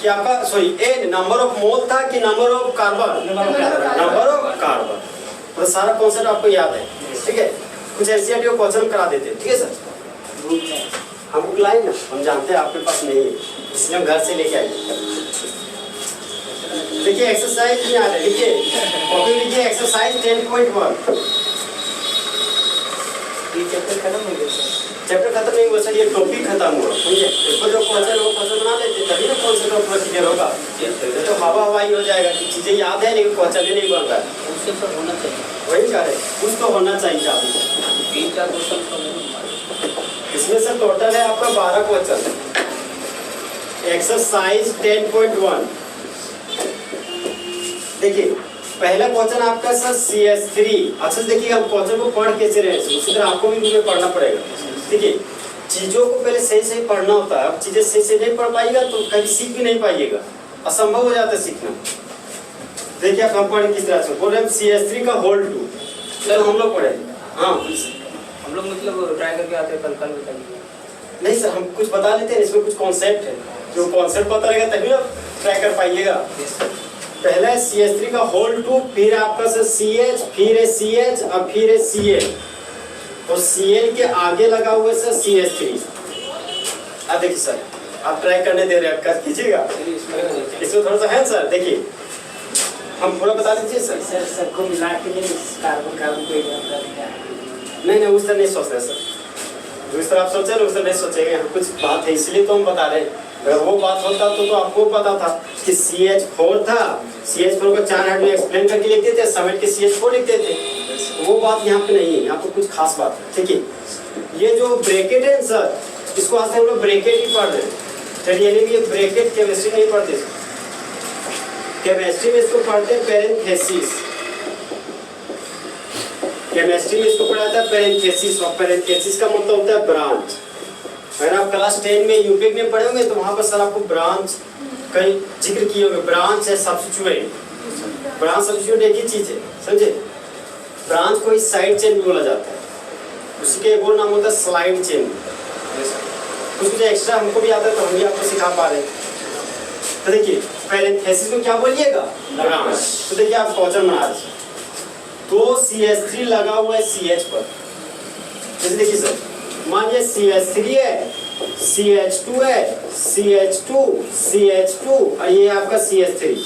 कि आपका N नंबर ऑफ मोल था कि number of carbon? Number of carbon. तो सारा कॉन्सेप्ट आपको याद है, ठीक है। कुछ NCERT को क्वेश्चन करा देते, ठीक है सर। हम बुक लाए ना, हम जानते हैं आपके पास नहीं है, इसलिए हम घर से लेके आए। देखिए एक्सरसाइज में आ रहा है, देखिए कॉपी लिखिए एक्सरसाइज 10.1।
ये चैप्टर खत्म हो गया सर।
चैप्टर खत्म नहीं हुआ सर, ये टॉपिक खत्म हुआ, समझे। इसको जो क्वेश्चन हो क्वेश्चन बना लेते तभी ना कॉन्सेप्ट ऑफ क्लियर होगा। तो हवा हवाई हो जाएगा कि चीजें याद है लेकिन क्वेश्चन ही नहीं बन रहा है।
उससे सब होना चाहिए,
वही कह रहे कुछ तो होना चाहिए आपको।
3-4 क्वेश्चन तो
इसमें सर टोटल है आपका 12 क्वेश्चन। एक्सरसाइज 10.1 देखिए पहला क्वेश्चन आपका सर CH3। अच्छा देखिए हम क्वेश्चन को पढ़ कैसे रहे हैं, उसी तरह आपको भी मुझे पढ़ना पड़ेगा। देखिए चीजों को पहले सही सही पढ़ना होता है। अब चीजें सही से नहीं पढ़ पाएगा तो कभी सीख भी नहीं पाइएगा, असंभव हो जाता है सीखना। देखिए आप हम पढ़े किस तरह से बोल रहे हैं CH3 का होल 2 चलो हम लोग पढ़े। हाँ
हम लोग मतलब ट्राई करके आते हैं, कल बताइए।
नहीं सर हम कुछ बता लेते हैं, इसमें कुछ कॉन्सेप्ट है, जो कॉन्सेप्ट पता रहेगा तभी आप ट्राई कर पाइएगा। पहला है CH3 का होल 2, फिर आपका सर CH, फिर है CH और फिर है Cl, और Cl के आगे लगा हुआ है सर CH3। अब देखिए सर आप ट्राई करने दे रहे हैं, कर कीजिएगा। इसमें थोड़ा सा है सर, देखिए हम पूरा बता दीजिए सर।
सर सबको मिला के कार्बन कार्बन को
नहीं उस तरह नहीं सोच रहे सर, जिस तरह आप सोचे ना उस तरह नहीं सोचेंगे। यहाँ कुछ बात है इसलिए तो हम बता रहे हैं। अगर वो बात होता तो आपको पता था कि CH4 था, CH4 को 4 हाइड्रोजन एक्सप्लेन करके लिखते थे, समेट के CH4 लिखते थे। वो बात यहाँ पे नहीं है, यहाँ पे कुछ खास बात है, ठीक है। ये जो ब्रैकेट है सर, इसको आज हम लोग ब्रैकेट ही पढ़ रहे हैं। चलिए ये ब्रैकेट केमिस्ट्री नहीं पढ़ते, केमिस्ट्री में इसको पढ़ते हैं पैरेंथेसिस। केमिस्ट्री में इसको पढ़ा जाता है पैरेंथेसिस, और पैरेंथेसिस का मतलब होता है ब्रांच। अगर आप क्लास 10 में यूपीक में पढ़े होंगे तो वहाँ पर सर आपको ब्रांच कहीं जिक्र किए होंगे। ब्रांच है सब्स्टिट्यूएंट, ब्रांच सब्स्टिट्यूएंट एक ही चीज है, समझे। ब्रांच को इस साइड चेन भी बोला जाता है, उसी का एक और नाम होता है स्लाइड चेन। कुछ एक्स्ट्रा हमको भी आता है तो हम भी आपको सिखा पा रहे हैं। तो देखिए पैरेंथेसिस में क्या बोलिएगा ब्रांच। तो देखिए आप क्वेश्चन बना रहे हैं, 2 CH3 लगा हुआ है CH पर। जैसे देखिए सर मानिए CH3 है, CH2 है, CH2, CH2 और ये आपका CH3।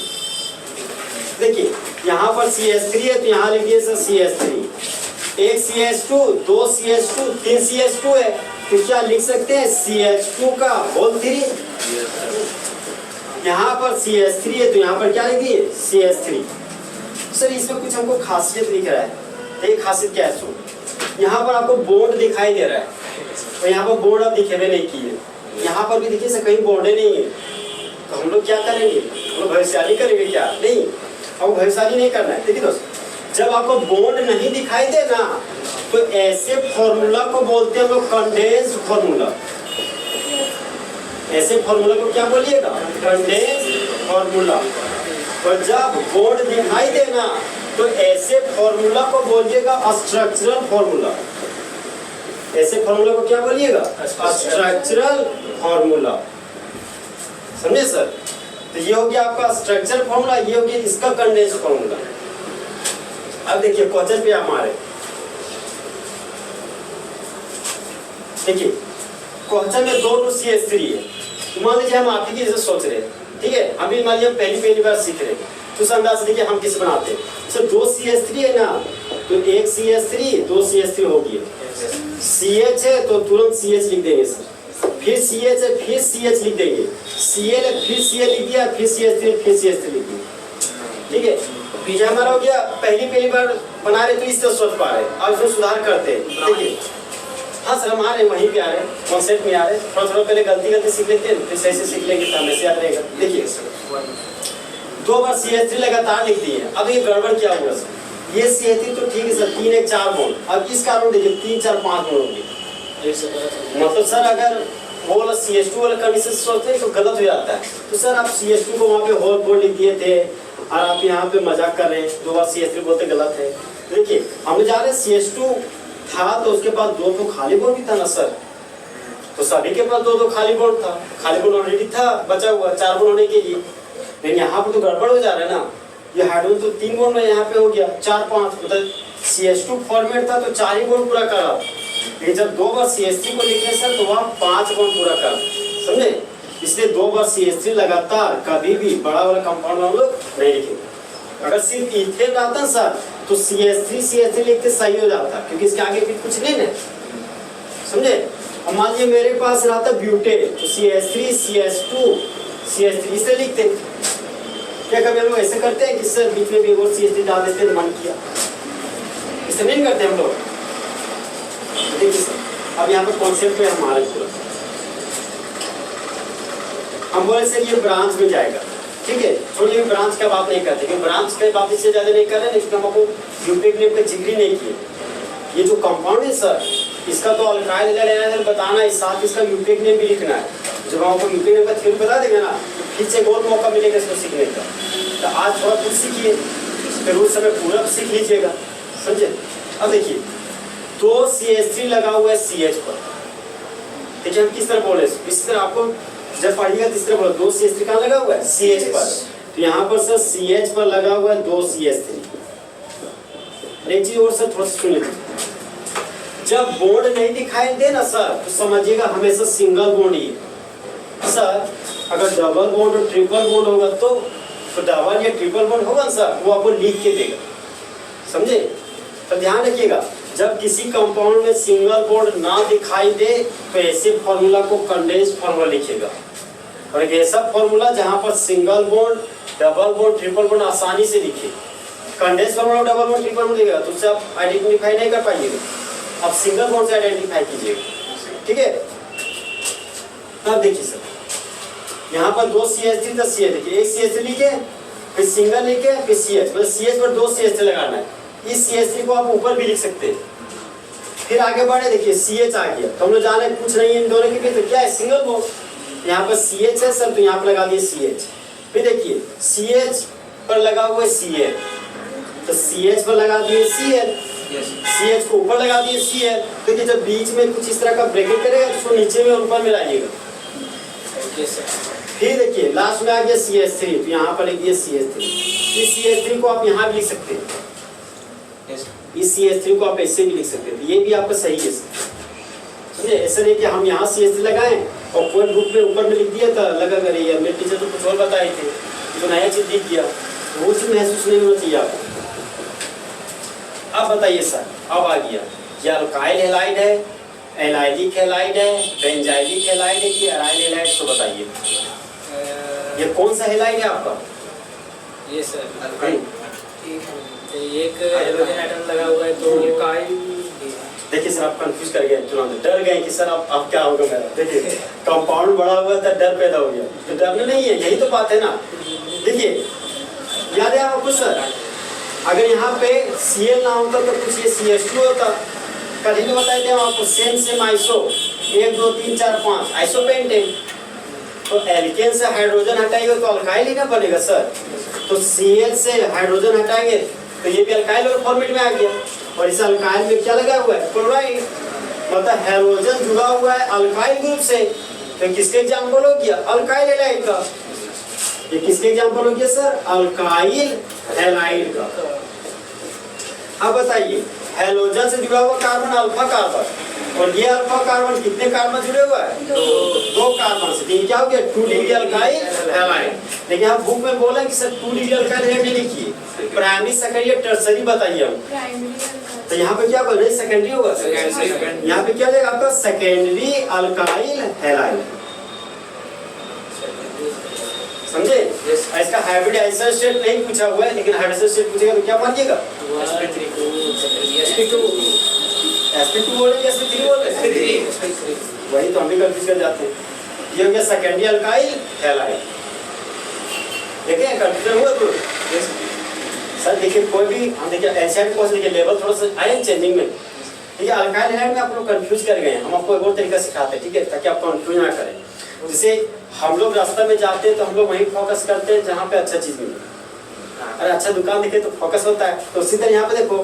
देखिए यहाँ पर CH3 है तो यहाँ लिखिए सर CH3। एक CH2, 2 CH2, 3 CH2 है तो क्या लिख सकते हैं CH2 का होल 3। यहाँ पर CH3 है तो यहाँ पर क्या लिख दिए CH3। सर इसमें कुछ हमको खासियत दिख रहा है। एक खासियत क्या है, यहाँ पर आपको बॉन्ड दिखाई दे रहा है और यहाँ पर बॉन्ड अब दिखेबे नहीं किए। यहाँ पर भी देखिए सर कहीं बॉन्डे नहीं है, तो हम लोग क्या करेंगे, हम लोग भविष्यवाणी करेंगे क्या? नहीं, अब भविष्यवाणी नहीं करना है। देखिए दोस्त जब आपको बॉन्ड नहीं दिखाई दे ना तो ऐसे फॉर्मूला को बोलते हैं हम लोग कंडेंस्ड फॉर्मूला। ऐसे फॉर्मूला को क्या बोलिएगा? Condensed formula. और जब बॉन्ड दिखाई दे ना तो ऐसे फॉर्मूला को बोलिएगा स्ट्रक्चरल फॉर्मूला। ऐसे फॉर्मूला को क्या बोलिएगा? Structural formula. समझे सर? तो ये हो गया आपका स्ट्रक्चरल फॉर्मूला, ये हो गया इसका कंडेंस्ड फॉर्मूला। अब देखिए क्वेश्चन पे हमारे, देखिए क्वेश्चन में दो रूट CH3 है। तो मान लीजिए हम आप ही की जैसे सोच रहे हैं, ठीक है, अभी मान लीजिए पहली बार सीख रहे हैं, तो उस अंदाज से देखिए हम किसे बनाते हैं। सर 2 CH3 है ना, तो एक CH3 2 CH3 हो गया। CH है तो तुरंत CH लिख देंगे सर, फिर CH है फिर CH लिख देंगे, Cl है फिर Cl लिख दिया, फिर CH3 फिर CH3 लिख दिया, ठीक है। ये हमारा हो गया, पहली बार बना रहे तो इस तरह सोच पा रहे, अब इसमें सुधार करते हैं। देखिए हाँ सर, हम आ रहे हैं, वहीं पे आ रहे हैं, कॉन्सेप्ट में आ रहे हैं, थोड़ा पहले गलती सीख लेते हैं, फिर सही से सीख लेंगे तो हमें से याद रहेगा। देखिए 2 बार CH3 लगातार लिख दिए। अब ये गड़बड़ क्या हुआ सर, ये CH3 तो ठीक है सर, 3 1 4 बॉन्ड, अब इस कारण देखिए 3 4 5 बॉन्ड होंगे। मतलब सर अगर वो वाला CH2 वाला कंडीशन सोचते हैं तो गलत हो जाता है। तो सर आप CH2 को वहाँ पे होल बॉन्ड लिख दिए थे और आप यहाँ पे मजाक कर रहे हैं, 2 बार CH3 बोलते गलत है। देखिए हम जा रहे हैं CH2 था तो उसके बाद 2 तो खाली बॉन्ड भी था ना सर, तो सभी के पास 2 खाली बॉन्ड था, खाली बॉन्ड ऑलरेडी था बचा हुआ 4 बॉन्ड होने के लिए। लेकिन यहाँ पर तो गड़बड़ हो जा रहा है ना, ये हाइड्रोजन तो 3 बॉन्ड में यहाँ पे हो गया 4 5, मतलब CH2 फॉर्मेट था तो 4 ही बॉन्ड पूरा करा। लेकिन जब 2 बार CH3 को लिखे सर तो वहाँ 5 बॉन्ड पूरा करा, समझे? इसलिए 2 बार CH3 लगातार कभी भी बड़ा वाला कंपाउंड हम लोग नहीं लिखेंगे। अगर सिर्फ इथेन रहता सर तो CH3 लिखते सही हो जाता, क्योंकि इसके आगे भी कुछ नहीं है, समझे? और मान लीजिए मेरे पास रहता ब्यूटेन तो CH3 CH2 CH3 इसे लिखते। क्या कभी हम लोग ऐसे करते हैं कि सर बीच में भी और CH3 डाल देते हैं, मन किया, इसे नहीं करते हम लोग। देखिए सर अब यहाँ पर कॉन्सेप्ट पे हमारे पूरा हम बोले सर ये ब्रांच में जाएगा, ठीक है, छोड़िए ब्रांच का बात नहीं करते, क्योंकि ब्रांच का बात इससे ज्यादा नहीं कर रहे हैं, क्योंकि हम आपको यूपीक नेम का जिक्र ही नहीं किए। ये जो कंपाउंड है सर इसका तो अल्काइल लेना बताना है, साथ इसका यूपीक नेम भी लिखना है। जब हम आपको यूपीक नेम का थ्योरी बता देंगे ना फिर से और मौका मिलेगा इसको सीखने का। तो आज थोड़ा कुछ सीखिए, फिर उस समय पूरा सीख लीजिएगा, समझे? अब देखिए 2 CH3 लगा हुआ है CH पर, देखिए हम किस तरह बोले, इस तरह आपको जब पढ़िएगा तो इस तरह बोलो 2 CH3 कहाँ लगा हुआ है? CH पर। तो यहाँ पर सर CH पर लगा हुआ है 2 CH3। एक चीज और सर थोड़ा सुन लीजिए, जब बॉन्ड नहीं दिखाई दे ना सर तो समझिएगा हमेशा सिंगल बॉन्ड ही है सर। अगर डबल बॉन्ड और ट्रिपल बॉन्ड होगा तो डबल या ट्रिपल बॉन्ड होगा सर वो आपको लिख के देगा, समझे? तो ध्यान रखिएगा जब किसी कंपाउंड में सिंगल बॉन्ड ना दिखाई दे तो ऐसे फॉर्मूला को कंडेंस्ड फॉर्मूला लिखिएगा। और एक ऐसा फॉर्मूला जहां पर single bond double bond triple bond आसानी से लिखे। Condensed formula double bond triple bond देगा तो उससे आप आइडेंटिफाई नहीं कर पाइएगा, आप सिंगल बॉन्ड से आइडेंटिफाई कीजिएगा, ठीक है? अब देखिए सर यहाँ पर 2 CH3 था, CH देखिए एक CH3 लिखे फिर सिंगल लिखे फिर CH, मतलब CH पर 2 CH3 लगाना है। इस CH3 को आप ऊपर भी लिख सकते हैं। फिर आगे बढ़े, देखिए CH आ गया तो हम लोग जाने कुछ नहीं इन दोनों के बीच तो क्या है? Single bond. यहाँ पर CH है सर तो यहाँ पर लगा दिए CH। फिर देखिए CH पर लगा हुआ है CL तो CH पर लगा दिए CL, CH को ऊपर लगा दिए CL। देखिए जब बीच में कुछ इस तरह का ब्रैकेट करेगा तो उसको नीचे में और ऊपर में लाइएगा। फिर देखिए लास्ट में आ गया CH3 तो यहाँ पर लिख दिए CH3। इस CH3 को आप यहाँ भी लिख सकते हैं, इस CH3 को आप ऐसे भी लिख सकते हैं, ये भी आपका सही है समझे? ऐसा नहीं कि हम यहाँ CH3 लगाएं और कोई ग्रुप में ऊपर में लिख दिया था लगा कर यार मेरे टीचर तो कुछ और बताए थे तो नया चीज दिख गया, वो चीज महसूस नहीं होना चाहिए आपको। अब बताइए सर अब आ गया ये अल्काइल हैलाइड है, एलाइलिक हैलाइड है, बेंजाइलिक हैलाइड है कि अराइल हैलाइड, तो बताइए ये कौन सा हैलाइड है आपका?
ये सर एक हाइड्रोजन एटम लगा हुआ है तो अल्काइल।
देखिए सर आप कंफ्यूज कर गए, तुरंत डर गए कि सर अब क्या होगा मेरा। देखिए कंपाउंड बड़ा हुआ था डर पैदा हो गया, तो डरना नहीं है, यही तो बात है ना। देखिए याद है आपको सर अगर यहाँ पे Cl ना होता तो कुछ ये CH2 होता। कल ही तो बताए थे हम आपको सेम आइसो 1 2 3 4 5 आइसोपेंटेन। तो एल्केन से हाइड्रोजन हटाएंगे तो अल्काइल ही ना बनेगा सर। तो Cl से हाइड्रोजन हटाएंगे तो ये भी अल्काइल और फॉर्मेट में आ गया। और इस अल्काइल में क्या लगा हुआ है? क्लोराइड। मतलब हाइड्रोजन जुड़ा हुआ है अल्काइल ग्रुप से। तो किसके एग्जाम्पल हो गया? अल्काइल हैलाइड का। ये किसके एग्जाम्पल हो गया सर? अल्काइल हैलाइड का। अब बताइए हैलोजन से जुड़ा हुआ कार्बन अल्फा कार्बन, और ये अल्फा कार्बन कितने कार्बन जुड़े हुआ है? दो कार्बन से। ये क्या हो गया? 2 डिग्री अल्काइल हैलाइड। लेकिन आप बुक में बोला कि सर 2 डिग्री अल्काइल हैलाइड लिखिए, प्राइमरी सेकेंडरी टर्सरी बताइए हम। तो यहाँ पे क्या बोल रहे हैं? सेकेंडरी होगा। यहाँ पे क्या हो जाएगा आपका? Secondary alkyl halide. समझे? इसका हाइब्रिड आइसर स्टेट नहीं पूछा हुआ है, लेकिन हाइड्रोजन स्टेट पूछेगा तो क्या मानिएगा? sp2 बोले या sp3 बोले? वही तो हम भी कंफ्यूज कर जाते हैं। ये हो गया सेकेंडरी अल्काइल हैलाइड। देखिए कंफ्यूजन हुआ तो सर देखिए कोई भी हम देखिए एनसीईआरटी क्वेश्चन देखिए लेवल थोड़ा सा आए चेंजिंग में। ठीक है, अल्काइल हैलाइड में आप लोग कंफ्यूज कर गए हैं। हम आपको एक और तरीका सिखाते हैं, ठीक है, ताकि आप कंफ्यूज ना करें। जैसे हम लोग रास्ते में जाते हैं तो हम लोग वहीं फोकस करते हैं जहाँ पे अच्छा चीज मिले। अरे अच्छा दुकान दिखे तो फोकस होता है। तो उसी तरह यहाँ पे देखो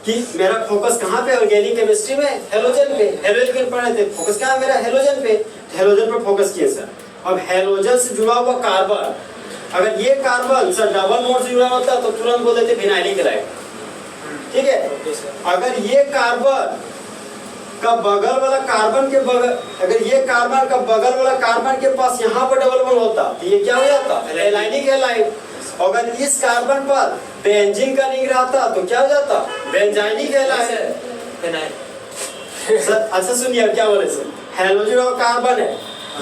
कि मेरा फोकस कहाँ पे? ऑर्गेनिक केमिस्ट्री में हैलोजन पे। हैलोजन पढ़े थे, फोकस कहाँ मेरा? हैलोजन पे। हैलोजन पे फोकस किए सर। अब हैलोजन से जुड़ा हुआ कार्बन, अगर ये कार्बन सर डबल बॉन्ड से जुड़ा होता तो तुरंत बोल देते फिनाइलिक हैलाइड। ठीक है, अगर ये कार्बन का बगल वाला कार्बन के बगल, अगर ये कार्बन का बगल वाला कार्बन के पास यहाँ पर डबल बॉन्ड होता तो ये क्या हो जाता? एलाइनिक हैलाइड। अगर इस कार्बन पर बेंजीन का रिंग रहता तो क्या हो जाता? बेंजाइनिक हैलाइड। सर अच्छा सुनिए क्या बोले सर, हैलोजन और कार्बन है,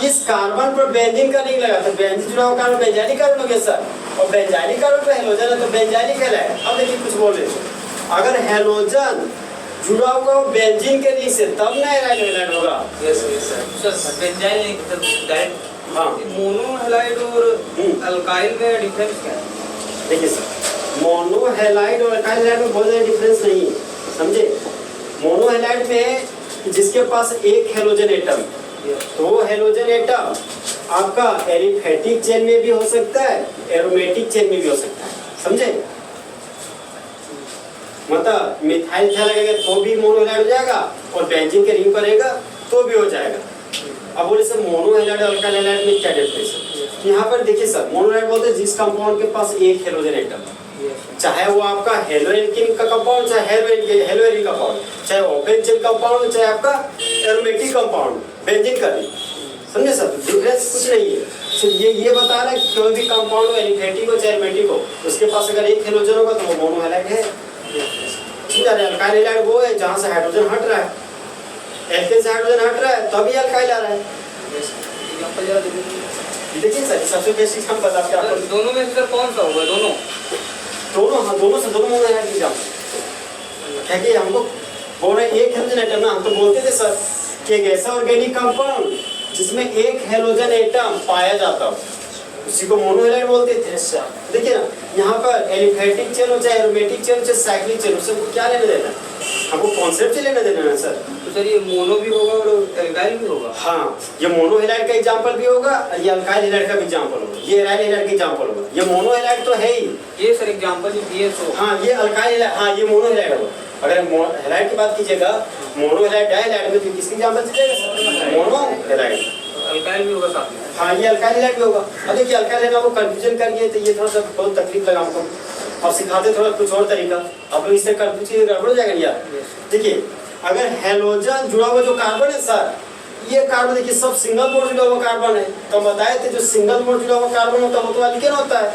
इस कार्बन पर बेंजीन का रिंग लगा तो बेंजीन जुड़ा हुआ कार्बन बेंजाइनिक कार्बन हो गया सर। और बेंजाइनिक कार्बन पर हैलोजन है तो बेंजाइनिक हैलाइड। अब देखिए कुछ बोल रहे थे, अगर हैलोजन जुड़ा हुआ हो बेंजीन के रिंग से तब ना हैलाइड होगा।
Yes sir benzyl direct.
हाँ
मोनो हैलाइड और अल्काइल में डिफरेंस क्या है?
देखिए सर मोनो हैलाइड और अल्काइल हैलाइड में बहुत ज़्यादा डिफरेंस नहीं है, समझे? मोनो हैलाइड में जिसके पास एक हैलोजन एटम, तो वो हैलोजन एटम आपका एलिफेटिक चेन में भी हो सकता है, एरोमेटिक चेन में भी हो सकता है, समझे? मतलब मिथाइल था लगेगा तो भी मोनो हैलाइड हो जाएगा, और बेंजीन के रिंग पर रहेगा तो भी हो जाएगा। अब बोले सर मोनो हैलाइड और अल्काइल हैलाइड में क्या डिफरेंस है? यहाँ पर देखिए सर मोनो हैलाइड बोलते हैं जिस कंपाउंड के पास एक हैलोजन एटम, चाहे वो आपका हेलोएल्किन का कंपाउंड, चाहे हेलोएरिक कंपाउंड, चाहे ओपन चेन कंपाउंड, चाहे आपका एरोमेटिक कंपाउंड, बेंजीन का रिंग, समझे सर? डिफरेंस कुछ नहीं है। सिर्फ ये बता रहा है कि कोई भी कंपाउंड हो एलिफेटिक हो चाहे एरोमेटिक हो, उसके पास अगर एक हैलोजन होगा तो वो मोनो हैलाइड है। अल्काइल हैलाइड वो है जहाँ से हाइड्रोजन हट रहा है, एल्केन से हाइड्रोजन हट रहा है तभी अल्काइल आ रहा है। देखिए सर सबसे बेसिक एग्जांपल आपके आप
दोनों में सर कौन सा होगा? दोनों
हाँ दोनों से दोनों मोनो हैलाइड एग्जांपल क्या कि हमको बोल रहे एक हैलोजन एटम ना, हम तो बोलते थे सर कि एक ऐसा ऑर्गेनिक कंपाउंड जिसमें एक हैलोजन एटम पाया जाता हो उसी को मोनो हैलाइड बोलते थे। देखिए ना यहाँ पर एलिफेटिक चेन हो चाहे एरोमेटिक चेन हो चाहे साइक्लिक चेन, उससे क्या लेना देना? हमको कॉन्सेप्ट से लेना देना है सर।
तो सर ये मोनो भी होगा और अल्काइल भी होगा?
हाँ ये मोनो हैलाइड का एग्जांपल भी होगा और ये अल्काइल हैलाइड का भी एग्जांपल होगा, ये एराइल हैलाइड का एग्जांपल होगा। ये मोनो हैलाइड तो है ही,
ये सर एग्जांपल जो दिए सो
हाँ ये अल्काइल हैलाइड, हाँ ये मोनो हैलाइड होगा। अगर हैलाइड की बात कीजिएगा मोनो हैलाइड डाइहैलाइड में तो किसके एग्जांपल चलेगा सर? Mono halide.
अल्काइल भी होगा साथ में?
हाँ ये अल्काइल हैलाइड भी होगा। अब देखिए अल्काइल हैलाइड को कंफ्यूजन कर गए तो ये थोड़ा सा बहुत तकलीफ लगा हमको, अब सिखाते थोड़ा कुछ और तरीका, अब इससे कंफ्यूज गड़बड़ हो जाएगा यार। देखिए अगर हैलोजन जुड़ा हुआ जो कार्बन है सर, ये कार्बन देखिए सब सिंगल बॉन्ड जुड़ा हुआ कार्बन है, तो बताए थे जो सिंगल बॉन्ड जुड़ा हुआ कार्बन होता है वो तो एल्केन होता है,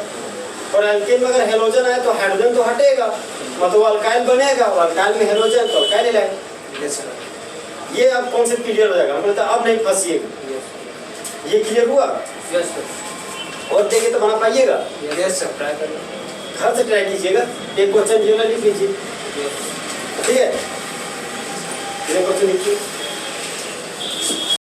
और एल्केन में अगर हैलोजन आए तो हाइड्रोजन तो हटेगा, मतलब अल्काइल बनेगा, और अल्काइल में हैलोजन तो अल्काइल हैलाइड। ये अब कॉन्सेप्ट क्लियर हो जाएगा, मतलब अब नहीं फंसिएगा। ये क्लियर हुआ?
Yes sir.
और देखिए तो बना पाइएगा?
यस सर, ट्राई करिए,
घर से ट्राई कीजिएगा। एक क्वेश्चन जो लिख लीजिए, ठीक है? क्वेश्चन लिखिए।